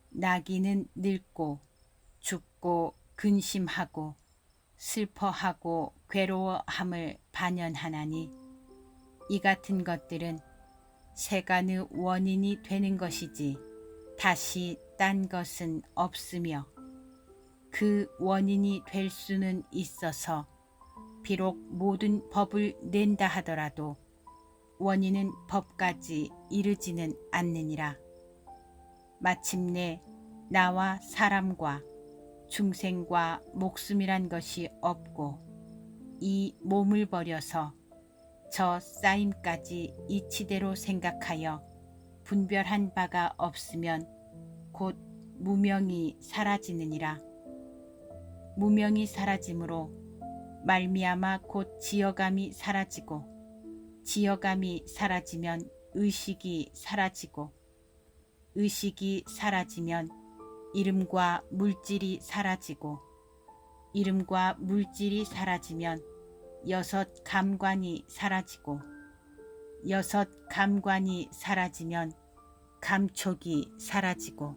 나기는 늙고 죽고 근심하고 슬퍼하고 괴로워함을 반연하나니 이 같은 것들은 세간의 원인이 되는 것이지 다시 딴 것은 없으며 그 원인이 될 수는 있어서 비록 모든 법을 낸다 하더라도 원인은 법까지 이르지는 않느니라. 마침내 나와 사람과 중생과 목숨이란 것이 없고 이 몸을 버려서 저 쌓임까지 이치대로 생각하여 분별한 바가 없으면 곧 무명이 사라지느니라. 무명이 사라짐으로 말미암아 곧 지어감이 사라지고 지어감이 사라지면 의식이 사라지고 의식이 사라지면 이름과 물질이 사라지고 이름과 물질이 사라지면 여섯 감관이 사라지고 여섯 감관이 사라지면 감촉이 사라지고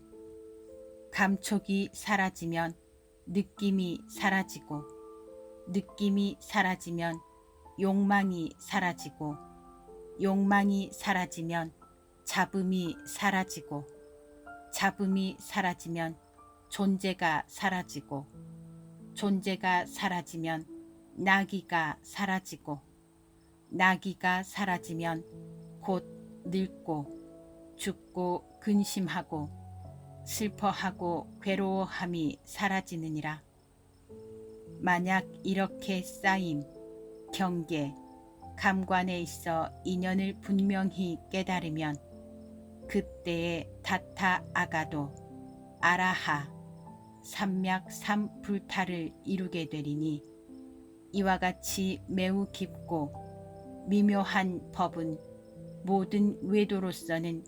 감촉이 사라지면 느낌이 사라지고 느낌이 사라지면 욕망이 사라지고 욕망이 사라지면 잡음이 사라지고 잡음이 사라지면 존재가 사라지고 존재가 사라지면 나기가 사라지고 나기가 사라지면 곧 늙고 죽고 근심하고 슬퍼하고 괴로워함이 사라지느니라. 만약 이렇게 쌓임, 경계, 감관에 있어 인연을 분명히 깨달으면 그때에 다타 아가도 아라하 삼맥 삼불타를 이루게 되리니 이와 같이 매우 깊고 미묘한 법은 모든 외도로서는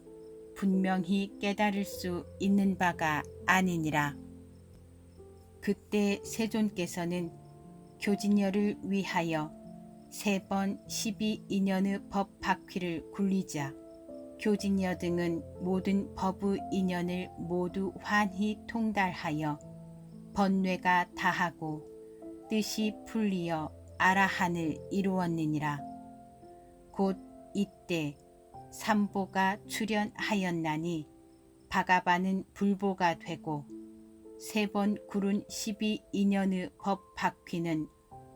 분명히 깨달을 수 있는 바가 아니니라. 그때 세존께서는 교진녀를 위하여 3번 12인연의 법 바퀴를 굴리자 교진녀 등은 모든 법의 인연을 모두 환히 통달하여 번뇌가 다하고 뜻이 풀리어 아라한을 이루었느니라. 곧 이때 삼보가 출현하였나니 바가바는 불보가 되고 3번 구른 12인연의 법 바퀴는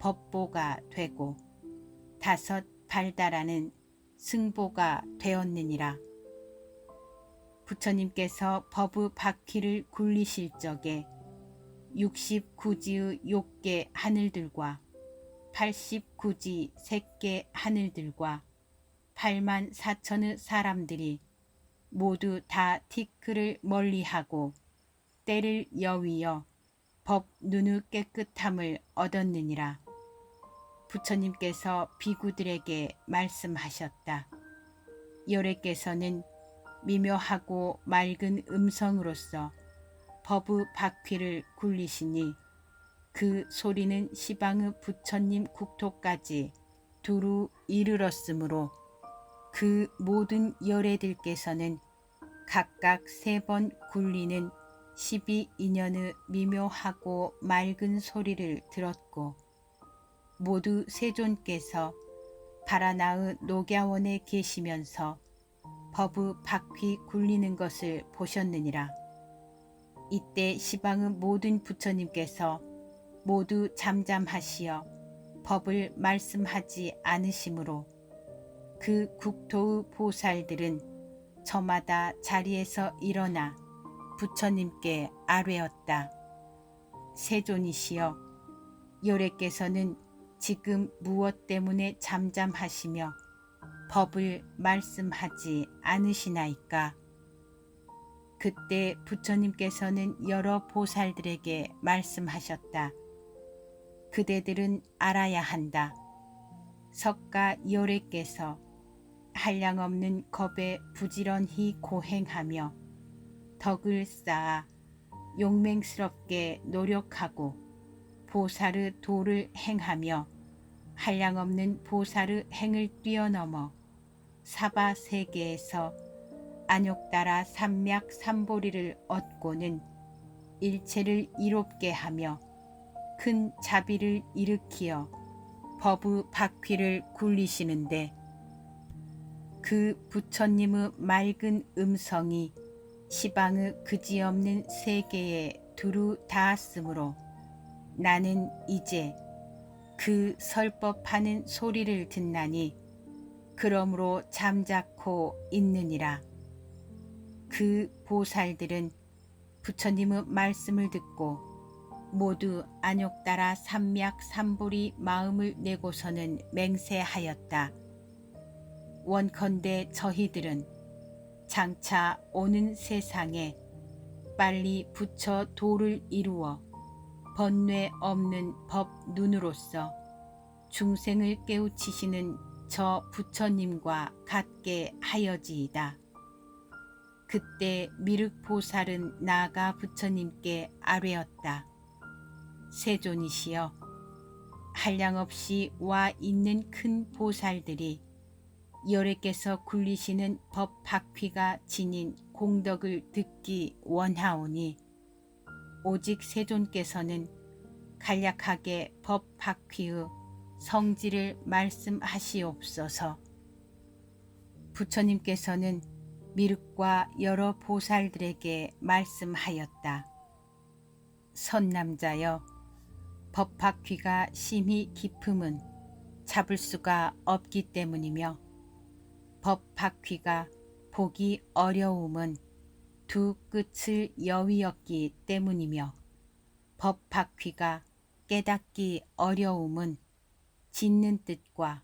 법보가 되고 5 발달하는 승보가 되었느니라. 부처님께서 법의 바퀴를 굴리실 적에 69지의 욕계 하늘들과 89지 색계 하늘들과 8만 4천의 사람들이 모두 다 티크를 멀리하고 때를 여위어 법 눈의 깨끗함을 얻었느니라. 부처님께서 비구들에게 말씀하셨다. 열애께서는 미묘하고 맑은 음성으로서 법의 바퀴를 굴리시니 그 소리는 시방의 부처님 국토까지 두루 이르렀으므로 그 모든 열애들께서는 각각 3번 굴리는 12인연의 미묘하고 맑은 소리를 들었고 모두 세존께서 바라나의 녹야원에 계시면서 법의 바퀴 굴리는 것을 보셨느니라. 이때 시방의 모든 부처님께서 모두 잠잠하시어 법을 말씀하지 않으시므로 그 국토의 보살들은 저마다 자리에서 일어나 부처님께 아뢰었다. 세존이시여, 열애께서는 지금 무엇 때문에 잠잠하시며 법을 말씀하지 않으시나이까? 그때 부처님께서는 여러 보살들에게 말씀하셨다. 그대들은 알아야 한다. 석가 열애께서 한량없는 겁에 부지런히 고행하며 덕을 쌓아 용맹스럽게 노력하고 보살의 도를 행하며 한량없는 보살의 행을 뛰어넘어 사바세계에서 안욕따라 삼맥 삼보리를 얻고는 일체를 이롭게 하며 큰 자비를 일으키어 법의 바퀴를 굴리시는데 그 부처님의 맑은 음성이 시방의 그지없는 세계에 두루 닿았으므로 나는 이제 그 설법하는 소리를 듣나니 그러므로 잠자코 있느니라. 그 보살들은 부처님의 말씀을 듣고 모두 안욕따라 삼맥삼보리 마음을 내고서는 맹세하였다. 원컨대 저희들은 장차 오는 세상에 빨리 부처 도를 이루어 번뇌 없는 법 눈으로서 중생을 깨우치시는 저 부처님과 같게 하여지이다. 그때 미륵보살은 나아가 부처님께 아뢰었다. 세존이시여, 한량없이 와 있는 큰 보살들이 여래께서 굴리시는 법 바퀴가 지닌 공덕을 듣기 원하오니 오직 세존께서는 간략하게 법 바퀴의 성질을 말씀하시옵소서. 부처님께서는 미륵과 여러 보살들에게 말씀하였다. 선남자여, 법 바퀴가 심히 깊음은 잡을 수가 없기 때문이며 법 바퀴가 보기 어려움은 두 끝을 여위었기 때문이며 법 바퀴가 깨닫기 어려움은 짓는 뜻과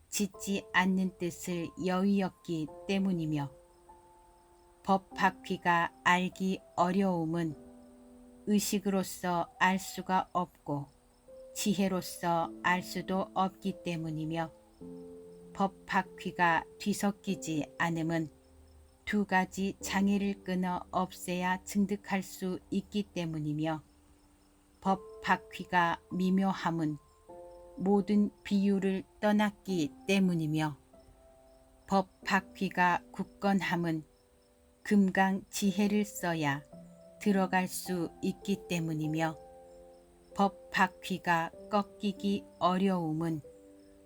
짓지 않는 뜻을 여위었기 때문이며 법 바퀴가 알기 어려움은 의식으로서 알 수가 없고 지혜로서 알 수도 없기 때문이며 법 바퀴가 뒤섞이지 않음은 두 가지 장애를 끊어 없애야 증득할 수 있기 때문이며 법 바퀴가 미묘함은 모든 비유를 떠났기 때문이며 법 바퀴가 굳건함은 금강 지혜를 써야 들어갈 수 있기 때문이며 법 바퀴가 꺾이기 어려움은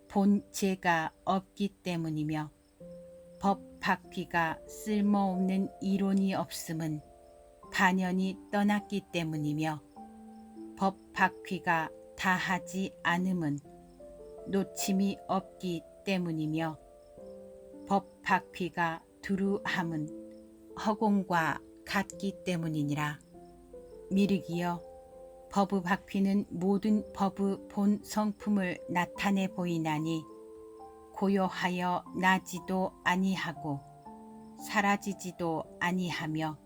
본 죄가 없기 때문이며 법 바퀴가 쓸모없는 이론이 없음은 반연이 떠났기 때문이며 법 바퀴가 다하지 않음은 놓침이 없기 때문이며 법 바퀴가 두루함은 허공과 같기 때문이니라. 미륵이여, 법의 바퀴는 모든 법의 본 성품을 나타내 보이나니 고요하여 나지도 아니하고 사라지지도 아니하며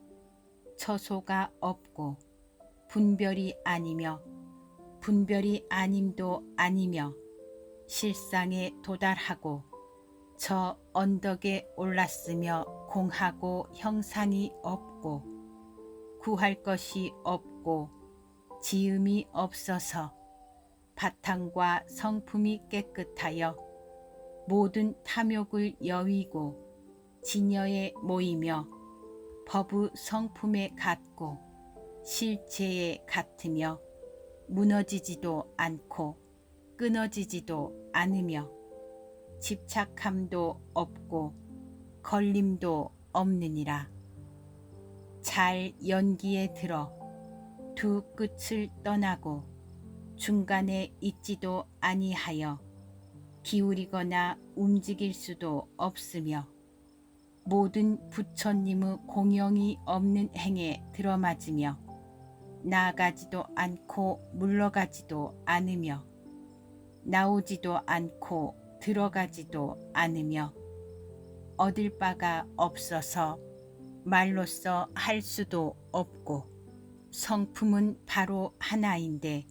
처소가 없고 분별이 아니며 분별이 아님도 아니며 실상에 도달하고 저 언덕에 올랐으며 공하고 형상이 없고 구할 것이 없고 지음이 없어서 바탕과 성품이 깨끗하여 모든 탐욕을 여위고 진여에 모이며 법의 성품에 같고 실체에 같으며 무너지지도 않고 끊어지지도 않으며 집착함도 없고 걸림도 없느니라. 잘 연기에 들어 두 끝을 떠나고 중간에 있지도 아니하여 기울이거나 움직일 수도 없으며 모든 부처님의 공영이 없는 행에 들어맞으며 나아가지도 않고 물러가지도 않으며 나오지도 않고 들어가지도 않으며 얻을 바가 없어서 말로써 할 수도 없고 성품은 바로 하나인데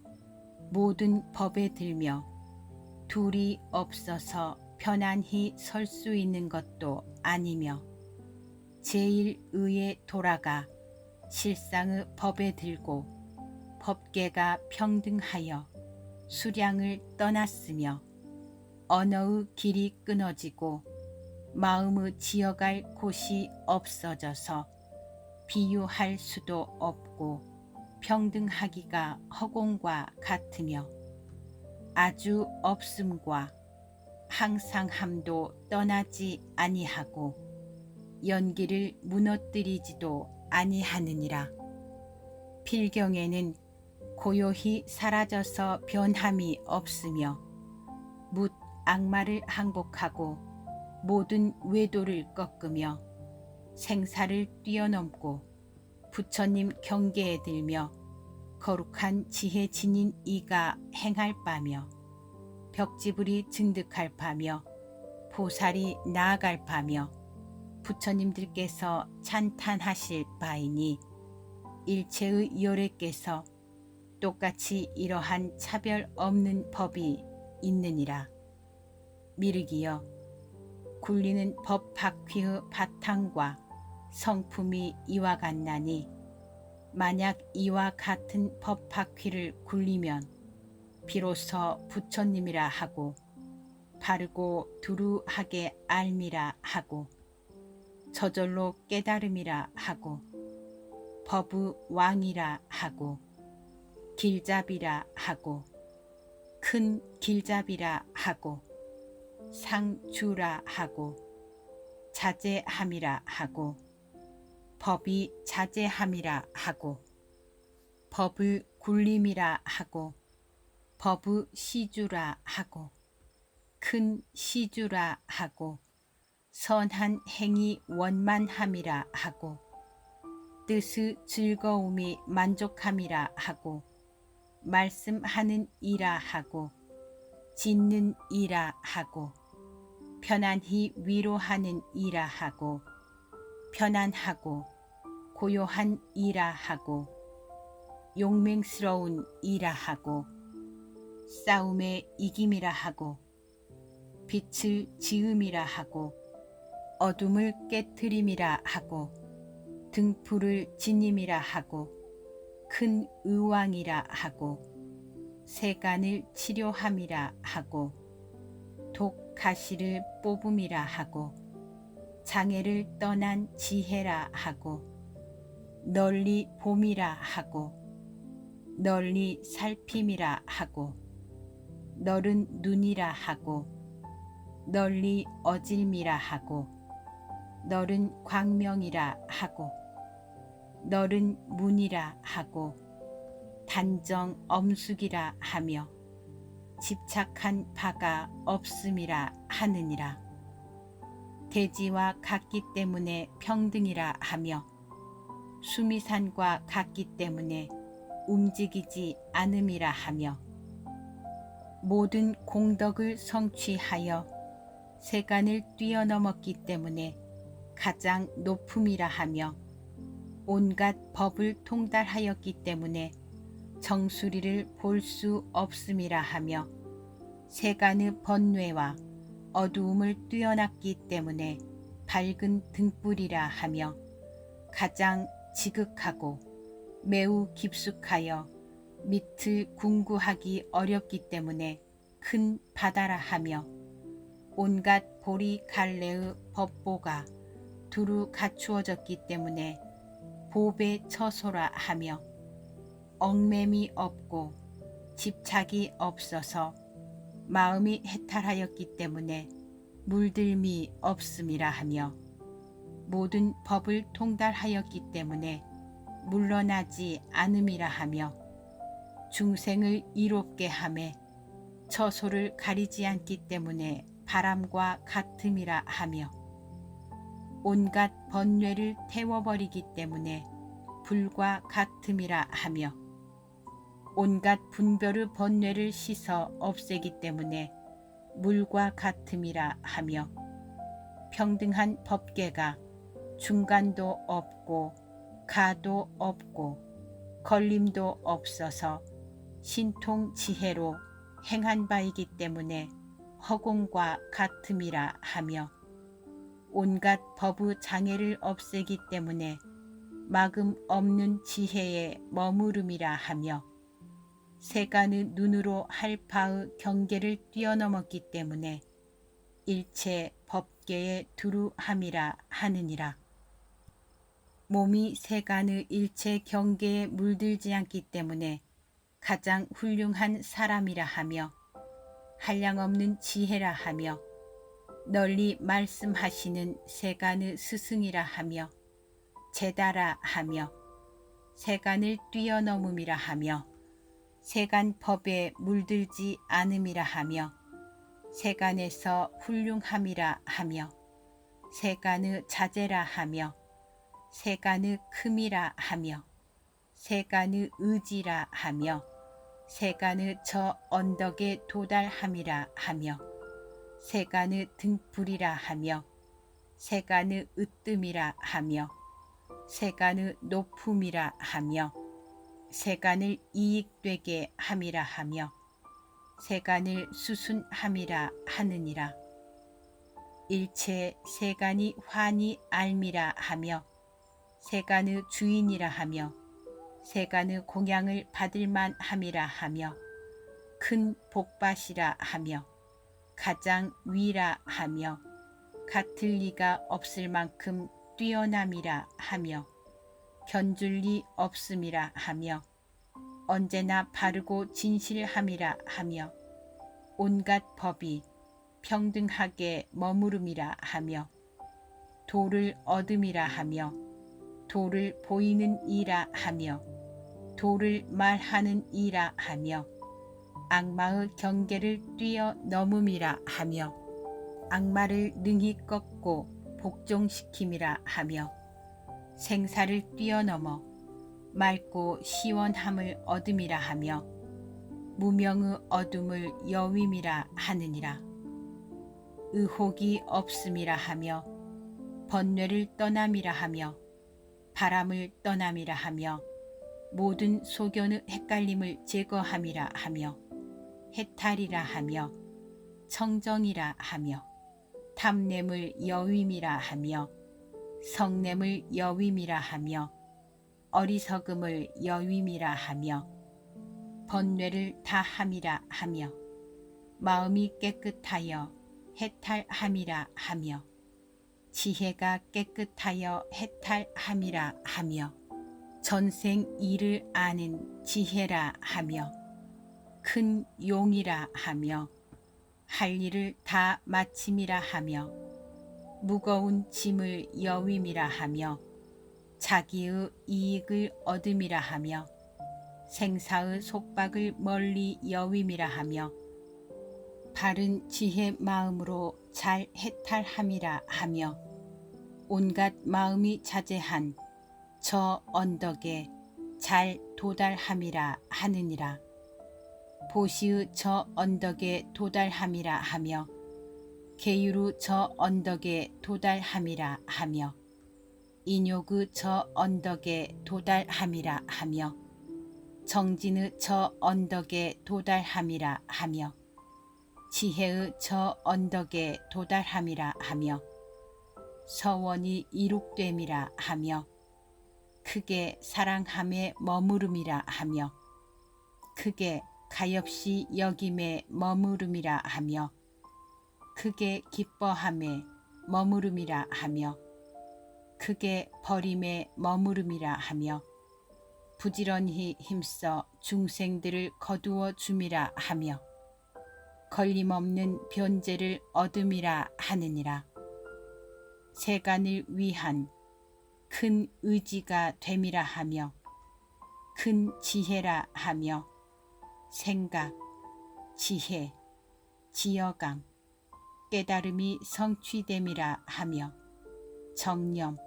모든 법에 들며 둘이 없어서 편안히 설 수 있는 것도 아니며 제일 의에 돌아가 실상의 법에 들고 법계가 평등하여 수량을 떠났으며 언어의 길이 끊어지고 마음의 지어갈 곳이 없어져서 비유할 수도 없고 평등하기가 허공과 같으며 아주 없음과 항상함도 떠나지 아니하고 연기를 무너뜨리지도 아니하느니라. 필경에는 고요히 사라져서 변함이 없으며 묻 악마를 항복하고 모든 외도를 꺾으며 생사를 뛰어넘고 부처님 경계에 들며 거룩한 지혜 지닌 이가 행할 바며 벽지불이 증득할 바며 보살이 나아갈 바며 부처님들께서 찬탄하실 바이니 일체의 열애께서 똑같이 이러한 차별 없는 법이 있느니라. 미르기여 굴리는 법 바퀴의 바탕과 성품이 이와 같나니 만약 이와 같은 법 바퀴를 굴리면 비로소 부처님이라 하고 바르고 두루하게 알미라 하고 저절로 깨달음이라 하고 법의 왕이라 하고 길잡이라 하고 큰 길잡이라 하고 상주라 하고 자제함이라 하고 법이 자제함이라 하고 법을 굴림이라 하고 법의 시주라 하고 큰 시주라 하고 선한 행위 원만함이라 하고 뜻의 즐거움이 만족함이라 하고 말씀하는 이라 하고 짓는 이라 하고 편안히 위로하는 이라 하고 편안하고 고요한 이라 하고 용맹스러운 이라 하고 싸움의 이김이라 하고 빛을 지음이라 하고 어둠을 깨트림이라 하고 등불을 지님이라 하고 큰 의왕이라 하고 세간을 치료함이라 하고 독가시를 뽑음이라 하고 장애를 떠난 지혜라 하고 널리 봄이라 하고 널리 살핌이라 하고 너른 눈이라 하고 널리 어질미라 하고 너른 광명이라 하고 너른 문이라 하고 단정 엄숙이라 하며 집착한 바가 없음이라 하느니라. 대지와 같기 때문에 평등이라 하며 수미산과 같기 때문에 움직이지 않음이라 하며 모든 공덕을 성취하여 세간을 뛰어넘었기 때문에 가장 높음이라 하며 온갖 법을 통달하였기 때문에 정수리를 볼 수 없음이라 하며 세간의 번뇌와 어두움을 뛰어났기 때문에 밝은 등불이라 하며 가장 지극하고 매우 깊숙하여 밑을 궁구하기 어렵기 때문에 큰 바다라 하며 온갖 보리 갈래의 법보가 두루 갖추어졌기 때문에 보배 처소라 하며 얽매미 없고 집착이 없어서 마음이 해탈하였기 때문에 물들미 없음이라 하며 모든 법을 통달하였기 때문에 물러나지 않음이라 하며 중생을 이롭게 하매 처소를 가리지 않기 때문에 바람과 같음이라 하며 온갖 번뇌를 태워버리기 때문에 불과 같음이라 하며 온갖 분별의 번뇌를 씻어 없애기 때문에 물과 같음이라 하며 평등한 법계가 중간도 없고 가도 없고 걸림도 없어서 신통지혜로 행한 바이기 때문에 허공과 같음이라 하며 온갖 법의 장애를 없애기 때문에 막음 없는 지혜에 머무름이라 하며 세간의 눈으로 할 바의 경계를 뛰어넘었기 때문에 일체 법계에 두루함이라 하느니라. 몸이 세간의 일체 경계에 물들지 않기 때문에 가장 훌륭한 사람이라 하며 한량없는 지혜라 하며 널리 말씀하시는 세간의 스승이라 하며 제다라 하며 세간을 뛰어넘음이라 하며 세간 법에 물들지 않음이라 하며 세간에서 훌륭함이라 하며 세간의 자제라 하며 세간의 큼이라 하며 세간의 의지라 하며 세간의 저 언덕에 도달함이라 하며 세간의 등불이라 하며 세간의 으뜸이라 하며 세간의 높음이라 하며 세간을 이익되게 함이라 하며 세간을 수순함이라 하느니라. 일체 세간이 환히 알미라 하며 세간의 주인이라 하며 세간의 공양을 받을만 함이라 하며 큰 복밭이라 하며 가장 위라 하며 같을 리가 없을 만큼 뛰어남이라 하며 견줄 리 없음이라 하며 언제나 바르고 진실함이라 하며 온갖 법이 평등하게 머무름이라 하며 도를 얻음이라 하며 도를 보이는 이라 하며 도를 말하는 이라 하며 악마의 경계를 뛰어넘음이라 하며 악마를 능히 꺾고 복종시킴이라 하며 생사를 뛰어넘어 맑고 시원함을 얻음이라 하며 무명의 어둠을 여윈이라 하느니라. 의혹이 없음이라 하며 번뇌를 떠남이라 하며 바람을 떠남이라 하며 모든 소견의 헷갈림을 제거함이라 하며 해탈이라 하며 청정이라 하며 탐냄을 여윈이라 하며 성냄을 여윈이라 하며 어리석음을 여윈이라 하며 번뇌를 다함이라 하며 마음이 깨끗하여 해탈함이라 하며 지혜가 깨끗하여 해탈함이라 하며 전생 일을 아는 지혜라 하며 큰 용이라 하며 할 일을 다 마침이라 하며 무거운 짐을 여윈이라 하며 자기의 이익을 얻음이라 하며 생사의 속박을 멀리 여윈이라 하며 바른 지혜 마음으로 잘 해탈함이라 하며 온갖 마음이 자제한 저 언덕에 잘 도달함이라 하느니라. 보시의 저 언덕에 도달함이라 하며 계유루 저 언덕에 도달함이라 하며 인욕의 저 언덕에 도달함이라 하며 정진의 저 언덕에 도달함이라 하며 지혜의 저 언덕에 도달함이라 하며 서원이 이룩됨이라 하며 크게 사랑함에 머무름이라 하며 크게 가엾이 여김에 머무름이라 하며 크게 기뻐함에 머무름이라 하며 크게 버림에 머무름이라 하며 부지런히 힘써 중생들을 거두어 줌이라 하며 걸림없는 변제를 얻음이라 하느니라. 세간을 위한 큰 의지가 됨이라 하며 큰 지혜라 하며 생각, 지혜, 지어감, 깨달음이 성취됨이라 하며 정념,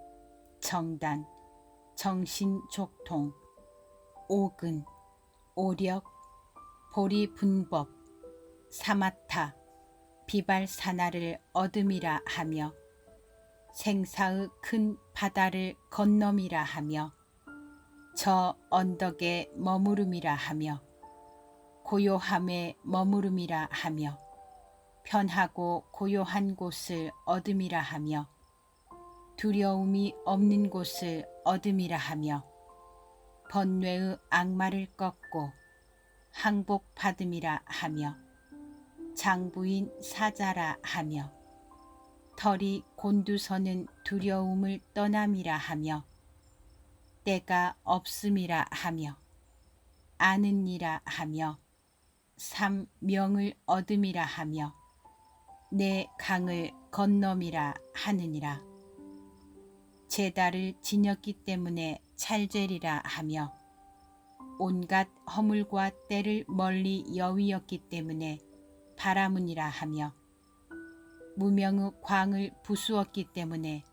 정단, 정신족통, 오근, 오력, 보리분법, 사마타, 비발사나를 얻음이라 하며 생사의 큰 바다를 건너미라 하며 저 언덕에 머무름이라 하며 고요함에 머무름이라 하며 편하고 고요한 곳을 얻음이라 하며 두려움이 없는 곳을 얻음이라 하며 번뇌의 악마를 꺾고 항복받음이라 하며 장부인 사자라 하며 털이 곤두서는 두려움을 떠남이라 하며 때가 없음이라 하며 아느니라 하며 3. 명을 얻음이라 하며 내 강을 건넘이라 하느니라. 제달을 지녔기 때문에 찰죄리라 하며 온갖 허물과 때를 멀리 여위었기 때문에 바라문이라 하며 무명의 광을 부수었기 때문에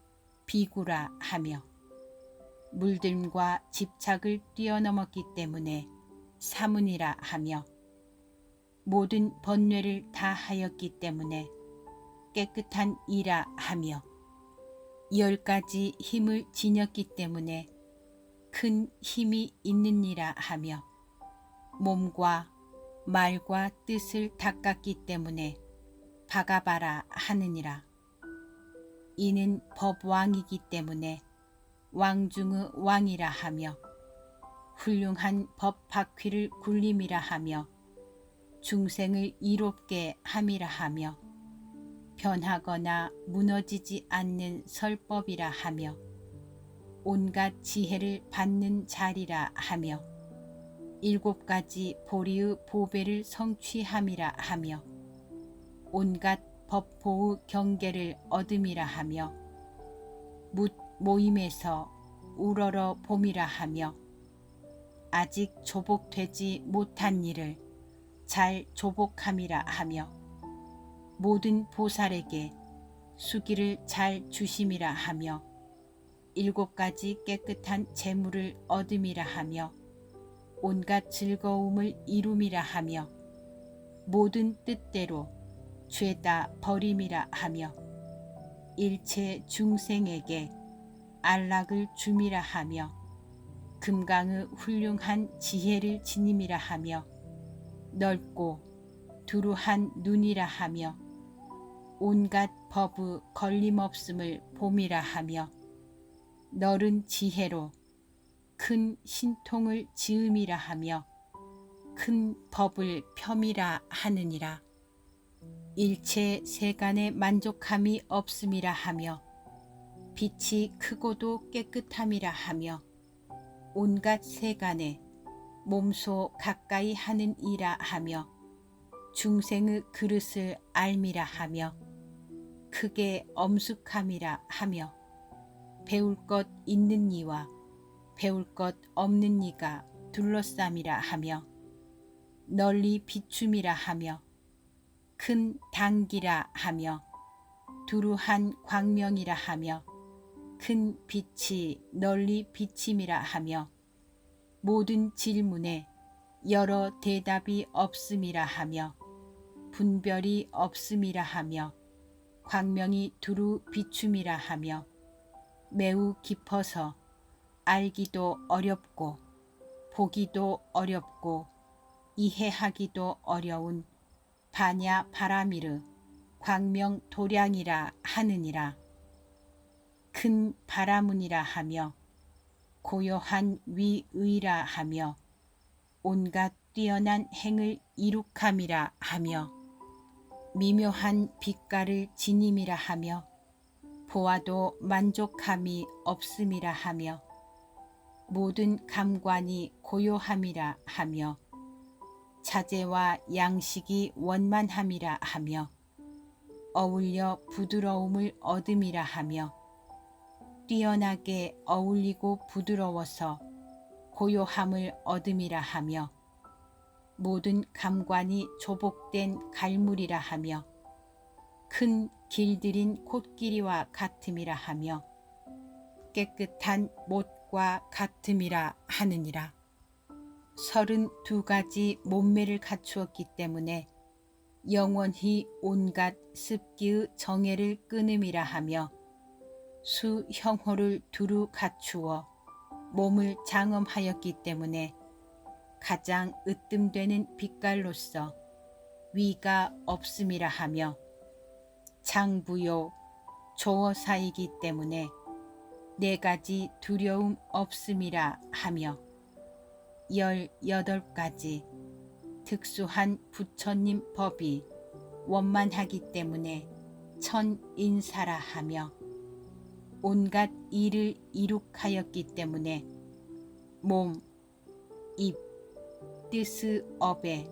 비구라 하며 물들과 집착을 뛰어넘었기 때문에 사문이라 하며 모든 번뇌를 다 하였기 때문에 깨끗한 이라 하며 10가지 힘을 지녔기 때문에 큰 힘이 있느니라 하며 몸과 말과 뜻을 닦았기 때문에 바가바라 하느니라. 이는 법왕이기 때문에 왕중의 왕이라 하며 훌륭한 법 바퀴를 굴림이라 하며 중생을 이롭게 함이라 하며 변하거나 무너지지 않는 설법이라 하며 온갖 지혜를 받는 자리라 하며 7가지 보리의 보배를 성취함이라 하며 온갖 법포의 경계를 얻음이라 하며 뭇 모임에서 우러러 봄이라 하며 아직 조복되지 못한 일을 잘 조복함이라 하며 모든 보살에게 수기를 잘 주심이라 하며 7가지 깨끗한 재물을 얻음이라 하며 온갖 즐거움을 이룸이라 하며 모든 뜻대로 죄다 버림이라 하며 일체 중생에게 안락을 줌이라 하며 금강의 훌륭한 지혜를 지님이라 하며 넓고 두루한 눈이라 하며 온갖 법의 걸림없음을 봄이라 하며 너른 지혜로 큰 신통을 지음이라 하며 큰 법을 펴미라 하느니라. 일체 세간에 만족함이 없음이라 하며 빛이 크고도 깨끗함이라 하며 온갖 세간에 몸소 가까이 하는 이라 하며 중생의 그릇을 알미라 하며 크게 엄숙함이라 하며 배울 것 있는 이와 배울 것 없는 이가 둘러쌈이라 하며 널리 비춤이라 하며 큰 당기라 하며 두루한 광명이라 하며 큰 빛이 널리 비침이라 하며 모든 질문에 여러 대답이 없음이라 하며 분별이 없음이라 하며 광명이 두루 비춤이라 하며 매우 깊어서 알기도 어렵고 보기도 어렵고 이해하기도 어려운 바냐 바라미르 광명 도량이라 하느니라. 큰 바라문이라 하며 고요한 위의라 하며 온갖 뛰어난 행을 이룩함이라 하며 미묘한 빛깔을 지님이라 하며 보아도 만족함이 없음이라 하며 모든 감관이 고요함이라 하며 자재와 양식이 원만함이라 하며 어울려 부드러움을 얻음이라 하며 뛰어나게 어울리고 부드러워서 고요함을 얻음이라 하며 모든 감관이 조복된 갈물이라 하며 큰 길들인 콧길이와 같음이라 하며 깨끗한 못과 같음이라 하느니라. 32가지 몸매를 갖추었기 때문에 영원히 온갖 습기의 정해를 끊음이라 하며 수형호를 두루 갖추어 몸을 장엄하였기 때문에 가장 으뜸되는 빛깔로서 위가 없음이라 하며 장부요 조어사이기 때문에 4가지 두려움 없음이라 하며 18가지 특수한 부처님 법이 원만하기 때문에 천인사라 하며 온갖 일을 이룩하였기 때문에 몸, 입, 뜻의 업에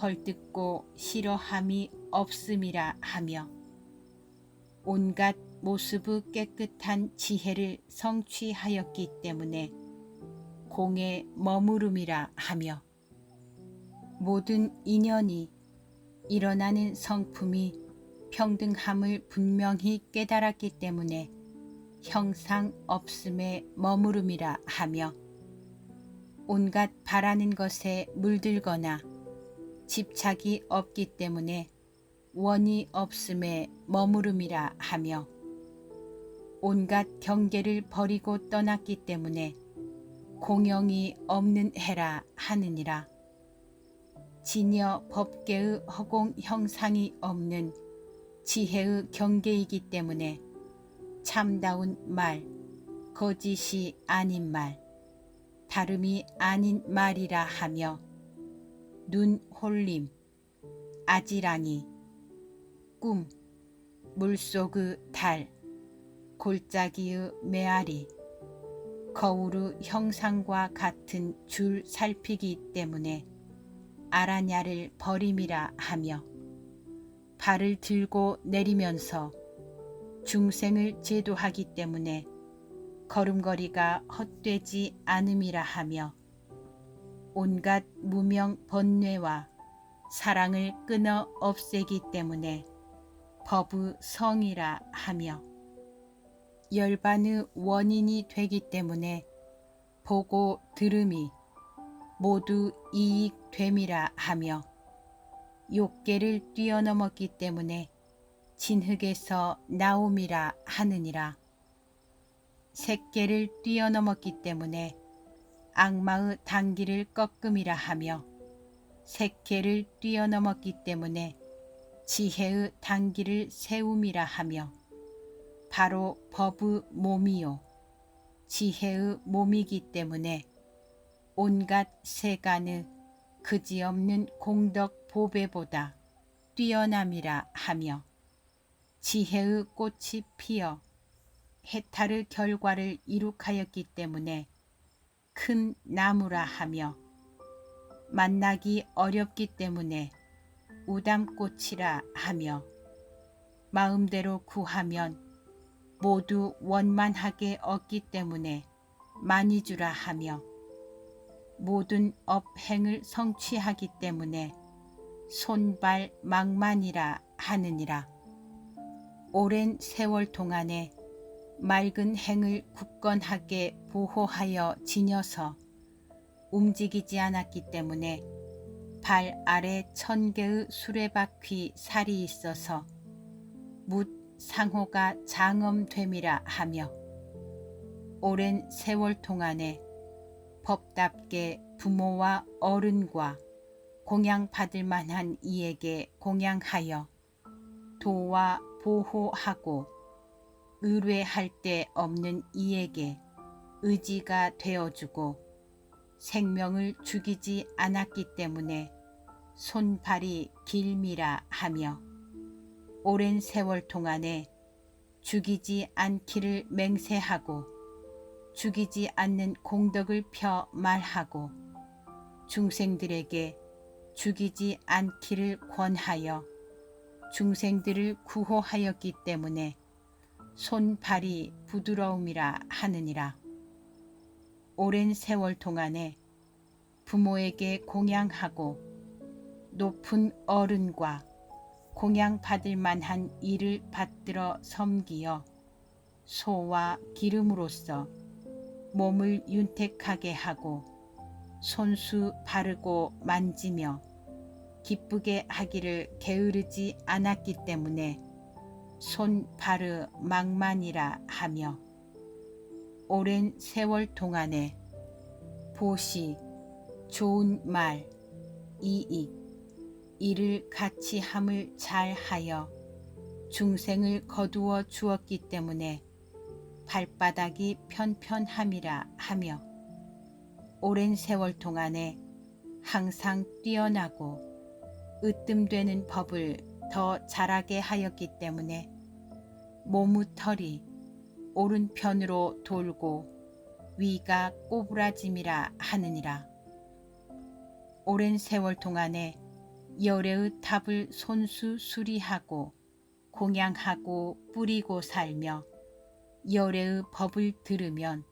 헐뜯고 싫어함이 없음이라 하며 온갖 모습의 깨끗한 지혜를 성취하였기 때문에 공에 머무름이라 하며 모든 인연이 일어나는 성품이 평등함을 분명히 깨달았기 때문에 형상 없음에 머무름이라 하며 온갖 바라는 것에 물들거나 집착이 없기 때문에 원이 없음에 머무름이라 하며 온갖 경계를 버리고 떠났기 때문에 공영이 없는 해라 하느니라. 진여 법계의 허공 형상이 없는 지혜의 경계이기 때문에 참다운 말, 거짓이 아닌 말, 다름이 아닌 말이라 하며 눈 홀림, 아지랑이, 꿈, 물속의 달, 골짜기의 메아리, 거울의 형상과 같은 줄 살피기 때문에 아라냐를 버림이라 하며 발을 들고 내리면서 중생을 제도하기 때문에 걸음걸이가 헛되지 않음이라 하며 온갖 무명 번뇌와 사랑을 끊어 없애기 때문에 법의 성이라 하며 열반의 원인이 되기 때문에 보고 들음이 모두 이익됨이라 하며 욕계를 뛰어넘었기 때문에 진흙에서 나옴이라 하느니라. 색계를 뛰어넘었기 때문에 악마의 단기를 꺾음이라 하며 색계를 뛰어넘었기 때문에 지혜의 단기를 세움이라 하며 바로 법의 몸이요 지혜의 몸이기 때문에 온갖 세간의 그지없는 공덕 보배보다 뛰어남이라 하며 지혜의 꽃이 피어 해탈의 결과를 이룩하였기 때문에 큰 나무라 하며 만나기 어렵기 때문에 우담꽃이라 하며 마음대로 구하면 모두 원만하게 얻기 때문에 만이주라 하며 모든 업행을 성취하기 때문에 손발 망만이라 하느니라. 오랜 세월 동안에 맑은 행을 굳건하게 보호하여 지녀서 움직이지 않았기 때문에 발 아래 1000개의 수레바퀴 살이 있어서 묻 상호가 장엄됨이라 하며 오랜 세월 동안에 법답게 부모와 어른과 공양받을 만한 이에게 공양하여 도와 보호하고 의뢰할 데 없는 이에게 의지가 되어주고 생명을 죽이지 않았기 때문에 손발이 길미라 하며 오랜 세월 동안에 죽이지 않기를 맹세하고 죽이지 않는 공덕을 펴 말하고 중생들에게 죽이지 않기를 권하여 중생들을 구호하였기 때문에 손발이 부드러움이라 하느니라. 오랜 세월 동안에 부모에게 공양하고 높은 어른과 공양받을 만한 일을 받들어 섬기어 소와 기름으로써 몸을 윤택하게 하고 손수 바르고 만지며 기쁘게 하기를 게으르지 않았기 때문에 손바르 망만이라 하며 오랜 세월 동안에 보시, 좋은 말, 이익, 이를 같이 함을 잘하여 중생을 거두어 주었기 때문에 발바닥이 편편함이라 하며 오랜 세월 동안에 항상 뛰어나고 으뜸되는 법을 더 잘하게 하였기 때문에 몸의 털이 오른편으로 돌고 위가 꼬부라짐이라 하느니라. 오랜 세월 동안에 열애의 탑을 손수 수리하고 공양하고 뿌리고 살며 열애의 법을 들으면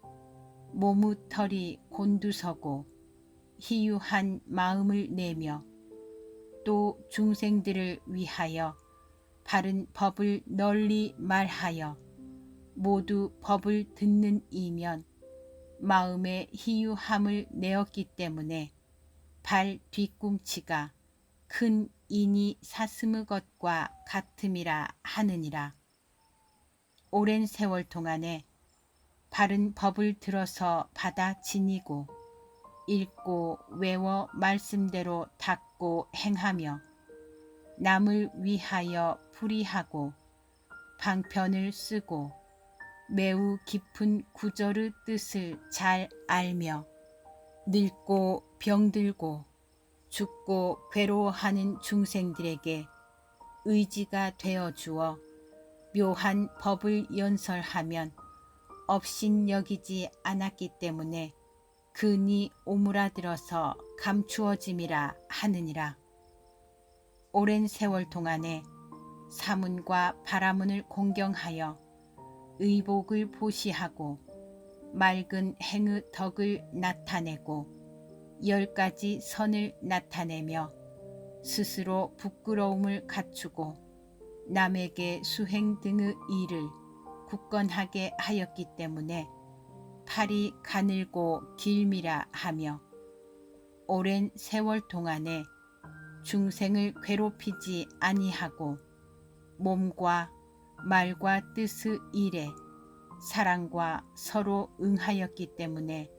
몸의 털이 곤두서고 희유한 마음을 내며 또 중생들을 위하여 바른 법을 널리 말하여 모두 법을 듣는 이면 마음의 희유함을 내었기 때문에 발 뒤꿈치가 큰 인이 사슴의 것과 같음이라 하느니라. 오랜 세월 동안에 바른 법을 들어서 받아 지니고 읽고 외워 말씀대로 닦고 행하며 남을 위하여 풀이하고 방편을 쓰고 매우 깊은 구절의 뜻을 잘 알며 늙고 병들고 죽고 괴로워하는 중생들에게 의지가 되어 주어 묘한 법을 연설하면 업신여기지 않았기 때문에 근이 오므라들어서 감추어짐이라 하느니라. 오랜 세월 동안에 사문과 바라문을 공경하여 의복을 보시하고 맑은 행의 덕을 나타내고 10가지 선을 나타내며 스스로 부끄러움을 갖추고 남에게 수행 등의 일을 굳건하게 하였기 때문에 팔이 가늘고 길미라 하며 오랜 세월 동안에 중생을 괴롭히지 아니하고 몸과 말과 뜻의 일에 사랑과 서로 응하였기 때문에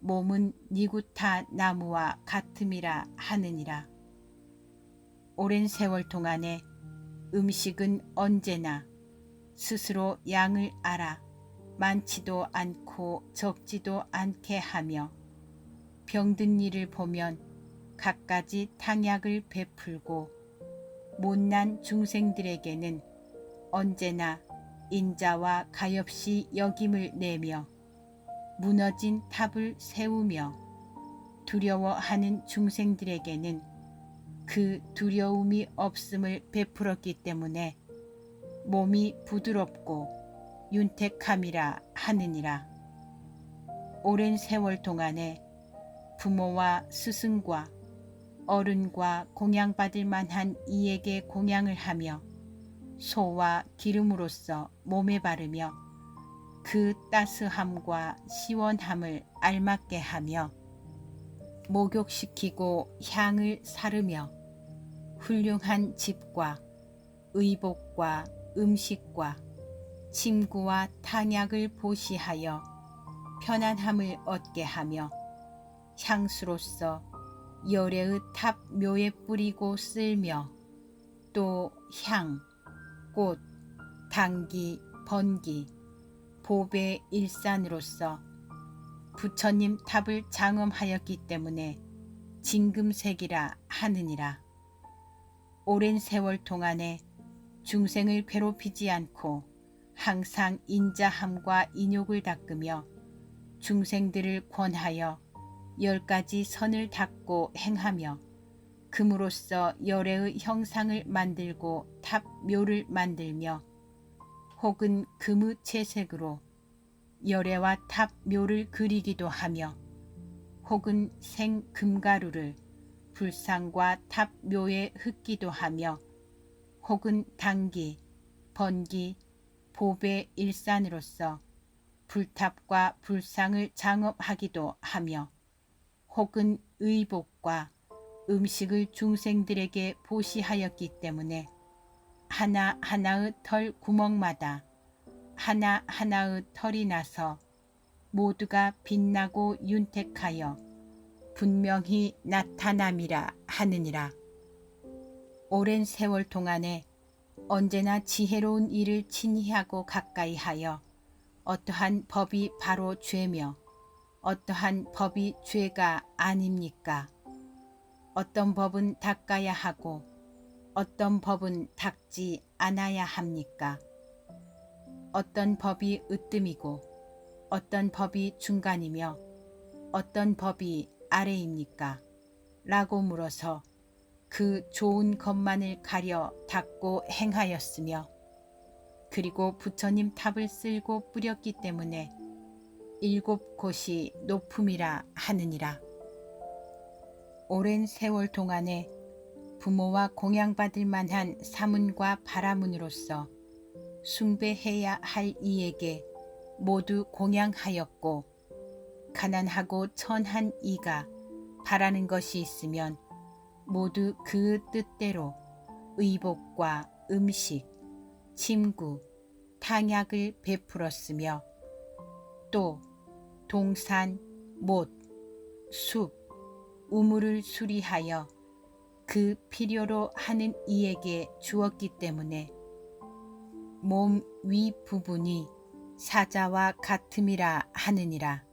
몸은 니구타 나무와 같음이라 하느니라. 오랜 세월 동안에 음식은 언제나 스스로 양을 알아 많지도 않고 적지도 않게 하며 병든 이를 보면 갖가지 탕약을 베풀고 못난 중생들에게는 언제나 인자와 가엾이 여김을 내며 무너진 탑을 세우며 두려워하는 중생들에게는 그 두려움이 없음을 베풀었기 때문에 몸이 부드럽고 윤택함이라 하느니라. 오랜 세월 동안에 부모와 스승과 어른과 공양받을 만한 이에게 공양을 하며 소와 기름으로써 몸에 바르며 그 따스함과 시원함을 알맞게 하며 목욕시키고 향을 사르며 훌륭한 집과 의복과 음식과 침구와 탕약을 보시하여 편안함을 얻게 하며 향수로서 열애의 탑 묘에 뿌리고 쓸며 또 향, 꽃, 당기, 번기, 보배 일산으로서 부처님 탑을 장엄하였기 때문에 진금색이라 하느니라. 오랜 세월 동안에 중생을 괴롭히지 않고 항상 인자함과 인욕을 닦으며 중생들을 권하여 10가지 선을 닦고 행하며 금으로써 열애의 형상을 만들고 탑 묘를 만들며 혹은 금의 채색으로 열애와 탑 묘를 그리기도 하며 혹은 생 금가루를 불상과 탑 묘에 흙기도 하며 혹은 당기, 번기, 보배 일산으로서 불탑과 불상을 장업하기도 하며 혹은 의복과 음식을 중생들에게 보시하였기 때문에 하나하나의 털 구멍마다 하나하나의 털이 나서 모두가 빛나고 윤택하여 분명히 나타남이라 하느니라. 오랜 세월 동안에 언제나 지혜로운 일을 친히하고 가까이 하여 어떠한 법이 바로 죄며 어떠한 법이 죄가 아닙니까? 어떤 법은 닦아야 하고 어떤 법은 닦지 않아야 합니까? 어떤 법이 으뜸이고 어떤 법이 중간이며 어떤 법이 아래입니까? 라고 물어서 그 좋은 것만을 가려 닦고 행하였으며 그리고 부처님 탑을 쓸고 뿌렸기 때문에 7곳이 높음이라 하느니라. 오랜 세월 동안에 부모와 공양받을 만한 사문과 바라문으로서 숭배해야 할 이에게 모두 공양하였고 가난하고 천한 이가 바라는 것이 있으면 모두 그 뜻대로 의복과 음식, 침구, 탕약을 베풀었으며 또 동산, 못, 숲, 우물을 수리하여 그 필요로 하는 이에게 주었기 때문에 몸 위 부분이 사자와 같음이라 하느니라.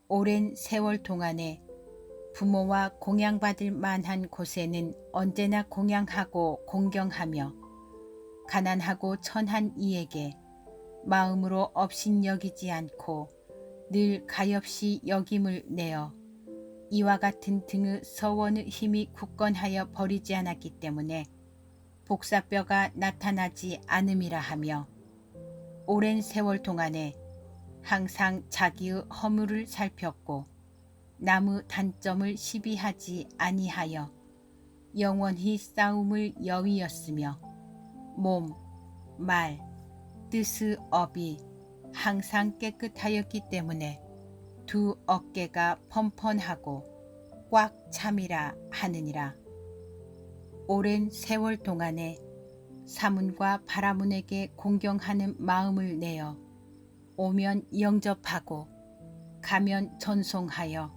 오랜 세월 동안에 부모와 공양받을 만한 곳에는 언제나 공양하고 공경하며 가난하고 천한 이에게 마음으로 업신여기지 않고 늘 가엾이 여김을 내어 이와 같은 등의 서원의 힘이 굳건하여 버리지 않았기 때문에 복사뼈가 나타나지 않음이라 하며 오랜 세월 동안에 항상 자기의 허물을 살폈고 남의 단점을 시비하지 아니하여 영원히 싸움을 여위였으며 몸, 말, 뜻의 업이 항상 깨끗하였기 때문에 두 어깨가 펀펀하고 꽉 참이라 하느니라. 오랜 세월 동안에 사문과 바라문에게 공경하는 마음을 내어 오면 영접하고 가면 전송하여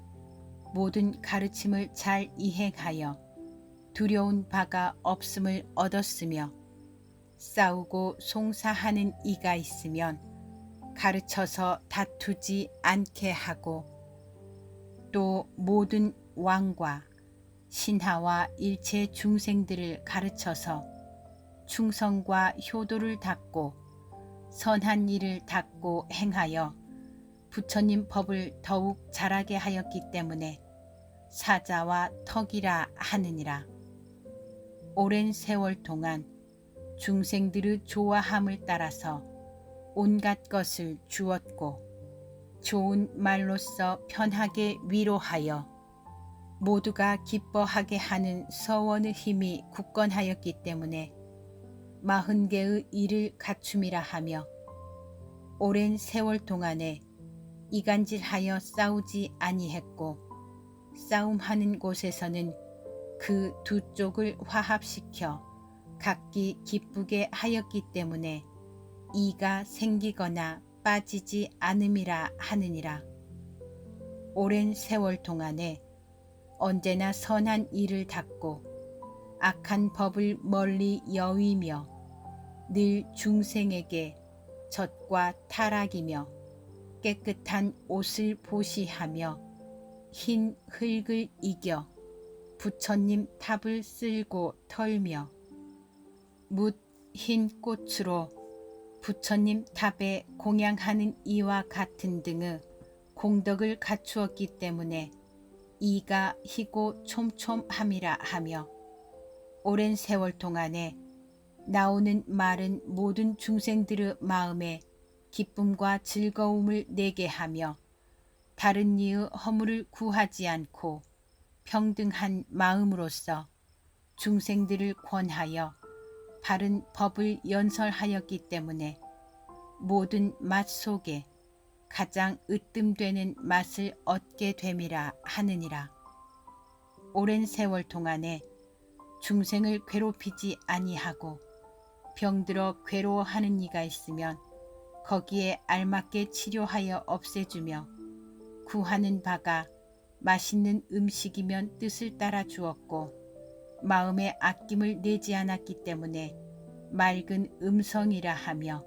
모든 가르침을 잘 이행하여 두려운 바가 없음을 얻었으며 싸우고 송사하는 이가 있으면 가르쳐서 다투지 않게 하고 또 모든 왕과 신하와 일체 중생들을 가르쳐서 충성과 효도를 닦고 선한 일을 닦고 행하여 부처님 법을 더욱 잘하게 하였기 때문에 사자와 턱이라 하느니라. 오랜 세월 동안 중생들의 좋아함을 따라서 온갖 것을 주었고 좋은 말로써 편하게 위로하여 모두가 기뻐하게 하는 서원의 힘이 굳건하였기 때문에 40개의 일을 갖춤이라 하며 오랜 세월 동안에 이간질하여 싸우지 아니했고 싸움하는 곳에서는 그 두 쪽을 화합시켜 각기 기쁘게 하였기 때문에 이가 생기거나 빠지지 않음이라 하느니라. 오랜 세월 동안에 언제나 선한 일을 닦고 악한 법을 멀리 여위며 늘 중생에게 젖과 타락이며 깨끗한 옷을 보시하며 흰 흙을 이겨 부처님 탑을 쓸고 털며 묻 흰 꽃으로 부처님 탑에 공양하는 이와 같은 등의 공덕을 갖추었기 때문에 이가 희고 촘촘함이라 하며 오랜 세월 동안에 나오는 말은 모든 중생들의 마음에 기쁨과 즐거움을 내게 하며 다른 이의 허물을 구하지 않고 평등한 마음으로써 중생들을 권하여 바른 법을 연설하였기 때문에 모든 맛 속에 가장 으뜸되는 맛을 얻게 됨이라 하느니라. 오랜 세월 동안에 중생을 괴롭히지 아니하고 병들어 괴로워하는 이가 있으면 거기에 알맞게 치료하여 없애주며 구하는 바가 맛있는 음식이면 뜻을 따라 주었고 마음에 아낌을 내지 않았기 때문에 맑은 음성이라 하며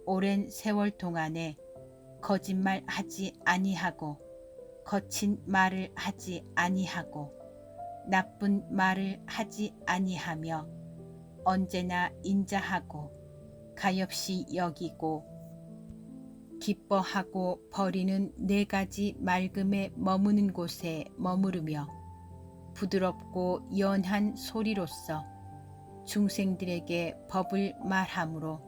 오랜 세월 동안에 거짓말 하지 아니하고 거친 말을 하지 아니하고 나쁜 말을 하지 아니하며 언제나 인자하고 가엾이 여기고 기뻐하고 버리는 네 가지 맑음에 머무는 곳에 머무르며 부드럽고 연한 소리로서 중생들에게 법을 말하므로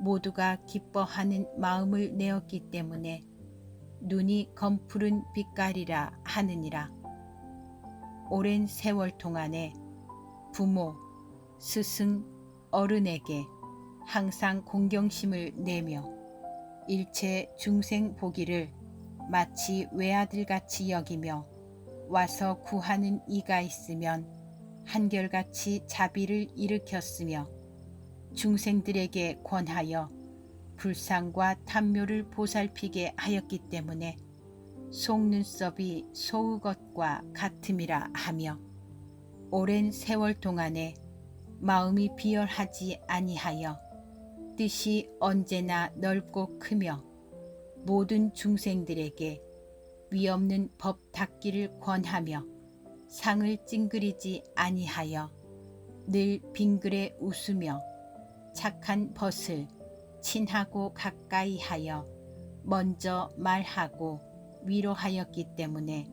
모두가 기뻐하는 마음을 내었기 때문에 눈이 검푸른 빛깔이라 하느니라. 오랜 세월 동안에 부모, 스승, 어른에게 항상 공경심을 내며 일체 중생 보기를 마치 외아들같이 여기며 와서 구하는 이가 있으면 한결같이 자비를 일으켰으며 중생들에게 권하여 불상과 탐묘를 보살피게 하였기 때문에 속눈썹이 소우것과 같음이라 하며 오랜 세월 동안에 마음이 비열하지 아니하여 뜻이 언제나 넓고 크며 모든 중생들에게 위없는 법 닦기를 권하며 상을 찡그리지 아니하여 늘 빙그레 웃으며 착한 벗을 친하고 가까이 하여 먼저 말하고 위로하였기 때문에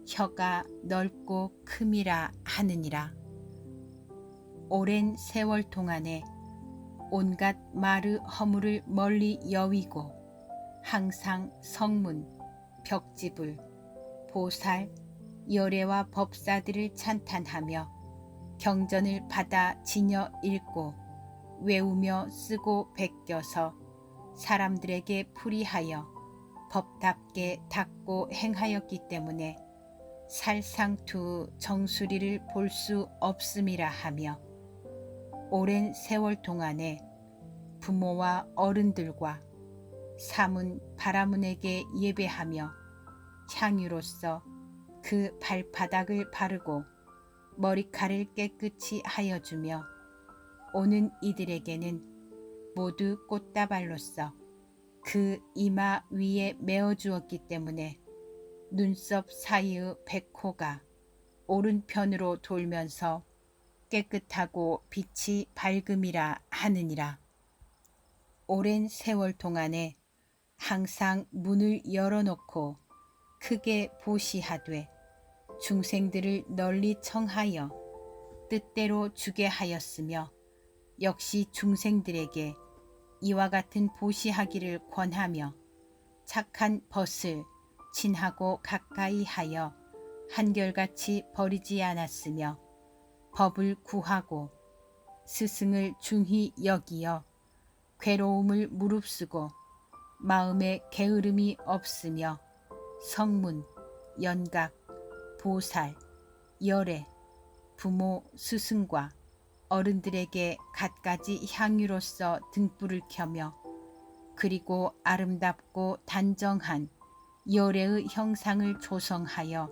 혀가 넓고 큼이라 하느니라. 오랜 세월 동안에 온갖 마르 허물을 멀리 여위고 항상 성문, 벽지불, 보살, 열애와 법사들을 찬탄하며 경전을 받아 지녀 읽고 외우며 쓰고 베껴서 사람들에게 풀이하여 법답게 닦고 행하였기 때문에 살상투 정수리를 볼 수 없음이라 하며 오랜 세월 동안에 부모와 어른들과 사문 바라문에게 예배하며 향유로서 그 발바닥을 바르고 머리칼을 깨끗이 하여주며 오는 이들에게는 모두 꽃다발로서 그 이마 위에 메어주었기 때문에 눈썹 사이의 백호가 오른편으로 돌면서 깨끗하고 빛이 밝음이라 하느니라. 오랜 세월 동안에 항상 문을 열어놓고 크게 보시하되 중생들을 널리 청하여 뜻대로 주게 하였으며 역시 중생들에게 이와 같은 보시하기를 권하며 착한 벗을 친하고 가까이 하여 한결같이 버리지 않았으며 법을 구하고 스승을 중히 여기어 괴로움을 무릅쓰고 마음에 게으름이 없으며 성문, 연각, 보살, 열애, 부모, 스승과 어른들에게 갖가지 향유로서 등불을 켜며 그리고 아름답고 단정한 열애의 형상을 조성하여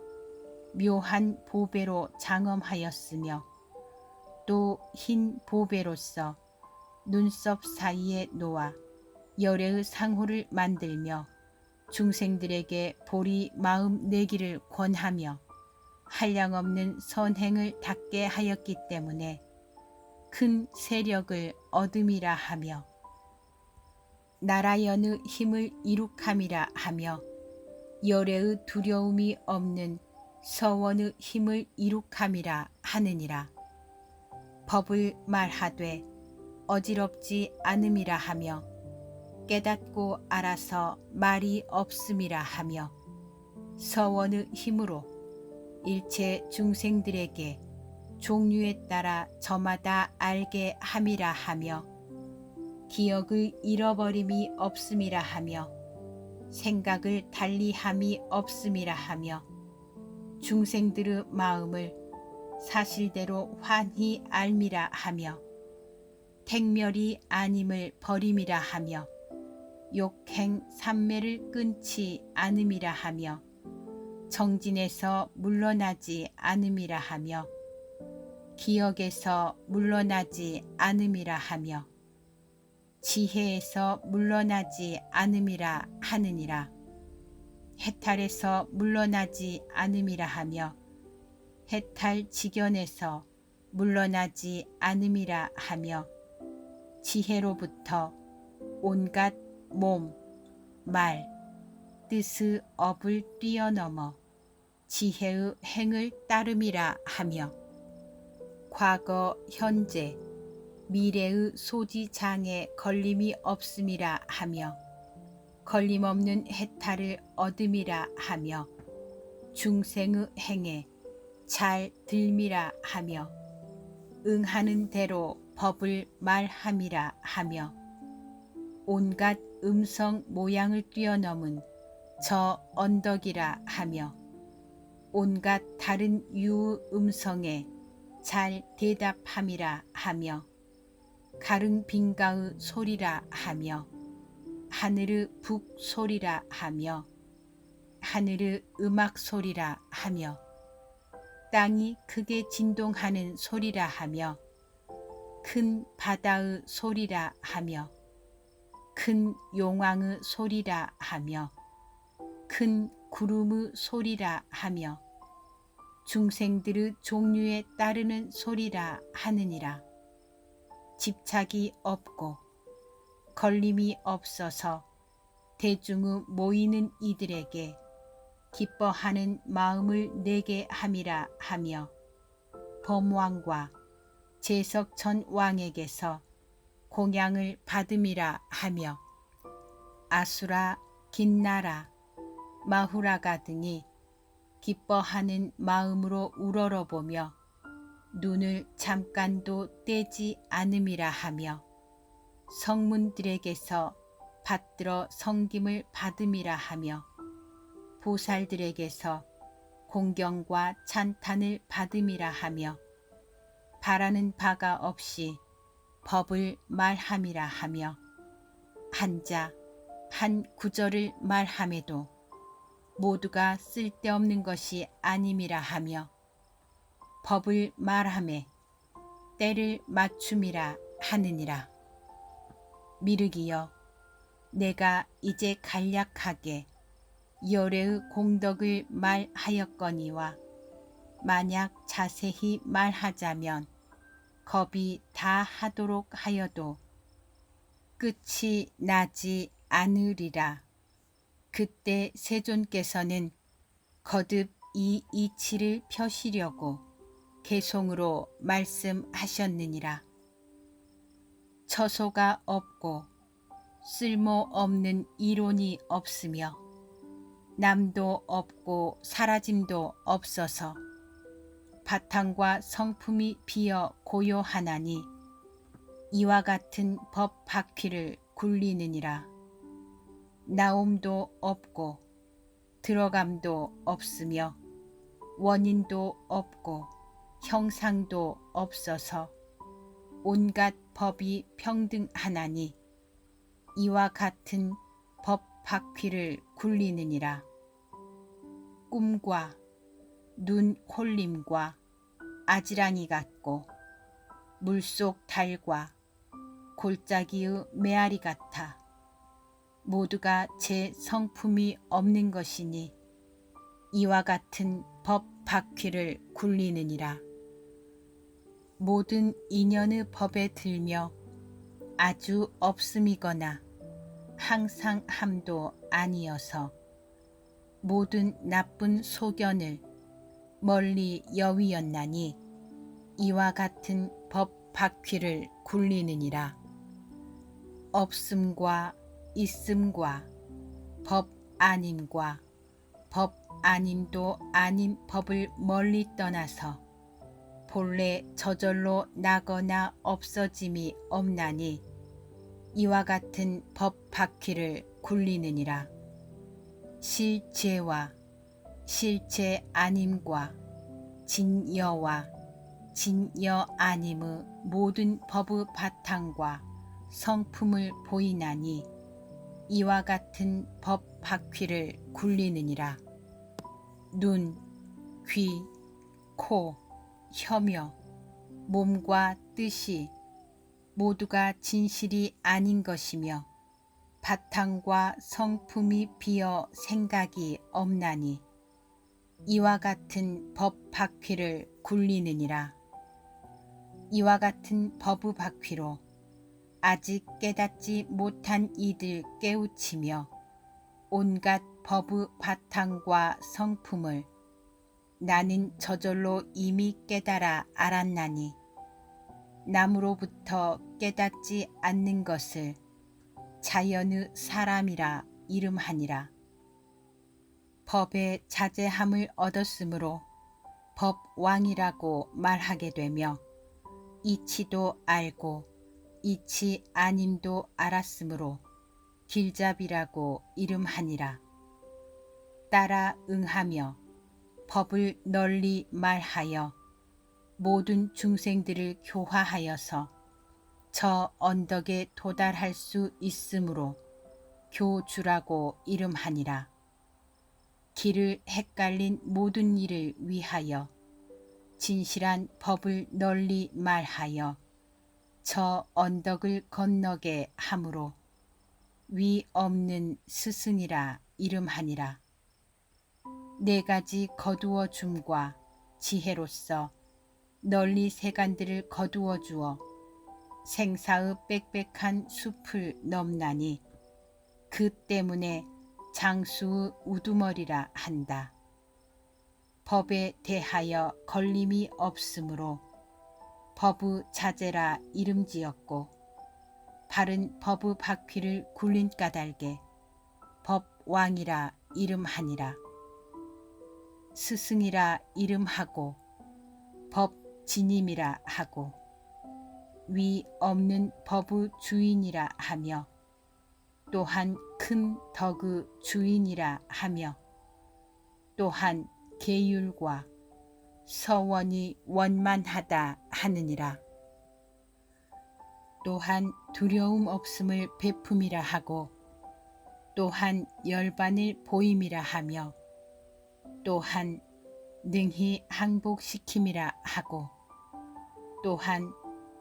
묘한 보배로 장엄하였으며 또 흰 보배로서 눈썹 사이에 놓아 열애의 상호를 만들며 중생들에게 보리 마음 내기를 권하며 한량없는 선행을 닦게 하였기 때문에 큰 세력을 얻음이라 하며 나라연의 힘을 이룩함이라 하며 열애의 두려움이 없는 서원의 힘을 이룩함이라 하느니라. 법을 말하되 어지럽지 않음이라 하며 깨닫고 알아서 말이 없음이라 하며 서원의 힘으로 일체 중생들에게 종류에 따라 저마다 알게 함이라 하며 기억의 잃어버림이 없음이라 하며 생각을 달리함이 없음이라 하며 중생들의 마음을 사실대로 환히 알미라 하며 택멸이 아님을 버림이라 하며 욕행 삼매를 끊지 않음이라 하며 정진에서 물러나지 않음이라 하며 기억에서 물러나지 않음이라 하며 지혜에서 물러나지 않음이라 하느니라. 해탈에서 물러나지 않음이라 하며 해탈 지견에서 물러나지 않음이라 하며 지혜로부터 온갖 몸, 말, 뜻의 업을 뛰어넘어 지혜의 행을 따름이라 하며 과거, 현재, 미래의 소지장에 걸림이 없음이라 하며 걸림없는 해탈을 얻음이라 하며 중생의 행에 잘 들미라 하며 응하는 대로 법을 말함이라 하며 온갖 음성 모양을 뛰어넘은 저 언덕이라 하며 온갖 다른 유의 음성에 잘 대답함이라 하며 가릉 빈가의 소리라 하며 하늘의 북 소리라 하며 하늘의 음악 소리라 하며 땅이 크게 진동하는 소리라 하며 큰 바다의 소리라 하며 큰 용왕의 소리라 하며 큰 구름의 소리라 하며 중생들의 종류에 따르는 소리라 하느니라. 집착이 없고 걸림이 없어서 대중의 모이는 이들에게 기뻐하는 마음을 내게 함이라 하며 범왕과 제석천 왕에게서 공양을 받음이라 하며 아수라, 긴나라, 마후라가 등이 기뻐하는 마음으로 우러러보며 눈을 잠깐도 떼지 않음이라 하며 성문들에게서 받들어 성김을 받음이라 하며 보살들에게서 공경과 찬탄을 받음이라 하며 바라는 바가 없이 법을 말함이라 하며 한자 한 구절을 말함에도 모두가 쓸데없는 것이 아님이라 하며 법을 말함에 때를 맞춤이라 하느니라. 미륵이여, 내가 이제 간략하게 열애의 공덕을 말하였거니와 만약 자세히 말하자면 겁이 다 하도록 하여도 끝이 나지 않으리라. 그때 세존께서는 거듭 이 이치를 펴시려고 개송으로 말씀하셨느니라. 처소가 없고 쓸모없는 이론이 없으며 남도 없고 사라짐도 없어서 바탕과 성품이 비어 고요하나니 이와 같은 법 바퀴를 굴리느니라. 나옴도 없고 들어감도 없으며 원인도 없고 형상도 없어서 온갖 법이 평등하나니 이와 같은 법 바퀴를 굴리느니라. 꿈과 눈 홀림과 아지랑이 같고 물속 달과 골짜기의 메아리 같아 모두가 제 성품이 없는 것이니 이와 같은 법 바퀴를 굴리느니라. 모든 인연의 법에 들며 아주 없음이거나 항상 함도 아니어서 모든 나쁜 소견을 멀리 여위었나니 이와 같은 법 바퀴를 굴리느니라. 없음과 있음과 법 아님과 법 아님도 아닌 법을 멀리 떠나서 본래 저절로 나거나 없어짐이 없나니 이와 같은 법 바퀴를 굴리느니라. 실제와 실제 아님과 진여와 진여 아님의 모든 법의 바탕과 성품을 보이나니 이와 같은 법 바퀴를 굴리느니라. 눈, 귀, 코, 혀며 몸과 뜻이 모두가 진실이 아닌 것이며 바탕과 성품이 비어 생각이 없나니 이와 같은 법 바퀴를 굴리느니라. 이와 같은 법의 바퀴로 아직 깨닫지 못한 이들 깨우치며 온갖 법의 바탕과 성품을 나는 저절로 이미 깨달아 알았나니 남으로부터 깨닫지 않는 것을 자연의 사람이라 이름하니라. 법의 자제함을 얻었으므로 법왕이라고 말하게 되며 이치도 알고 이치 아님도 알았으므로 길잡이라고 이름하니라. 따라 응하며 법을 널리 말하여 모든 중생들을 교화하여서 저 언덕에 도달할 수 있으므로 교주라고 이름하니라. 길을 헷갈린 모든 일을 위하여 진실한 법을 널리 말하여 저 언덕을 건너게 함으로 위 없는 스승이라 이름하니라. 네 가지 거두어 줌과 지혜로서 널리 세간들을 거두어 주어 생사의 빽빽한 숲을 넘나니 그 때문에 장수의 우두머리라 한다. 법에 대하여 걸림이 없으므로 법의 자제라 이름지었고 바른 법의 바퀴를 굴린 까닭에 법왕이라 이름하니라. 스승이라 이름하고 법지님이라 하고 위 없는 법의 주인이라 하며 또한 큰 덕의 주인이라 하며 또한 계율과 서원이 원만하다 하느니라. 또한 두려움 없음을 베품이라 하고 또한 열반을 보임이라 하며 또한 능히 항복시킴이라 하고 또한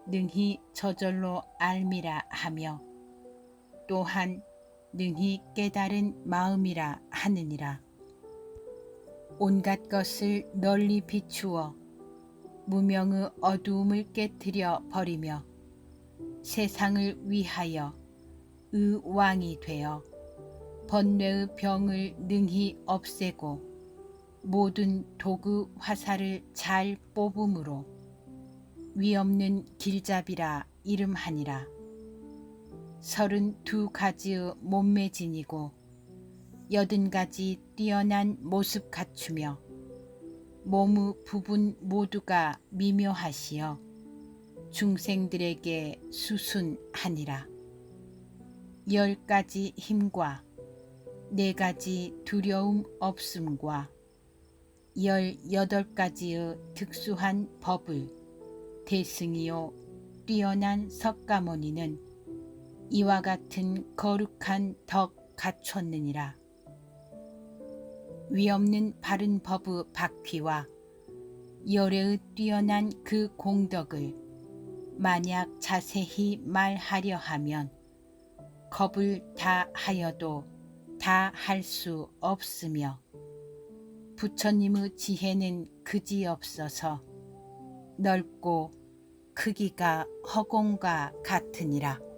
능히 저절로 알미라 하며 또한 능히 깨달은 마음이라 하느니라. 온갖 것을 널리 비추어 무명의 어두움을 깨뜨려 버리며 세상을 위하여 의왕이 되어 번뇌의 병을 능히 없애고 모든 독의 화살을 잘 뽑음으로 위없는 길잡이라 이름하니라. 32가지의 몸매 지니고 80가지 뛰어난 모습 갖추며 몸의 부분 모두가 미묘하시어 중생들에게 수순하니라. 10가지 힘과 4가지 두려움 없음과 18가지의 특수한 법을 대승이요 뛰어난 석가모니는 이와 같은 거룩한 덕 갖췄느니라. 위없는 바른 법의 바퀴와 열애의 뛰어난 그 공덕을 만약 자세히 말하려 하면 겁을 다 하여도 다 할 수 없으며 부처님의 지혜는 그지없어서 넓고 크기가 허공과 같으니라.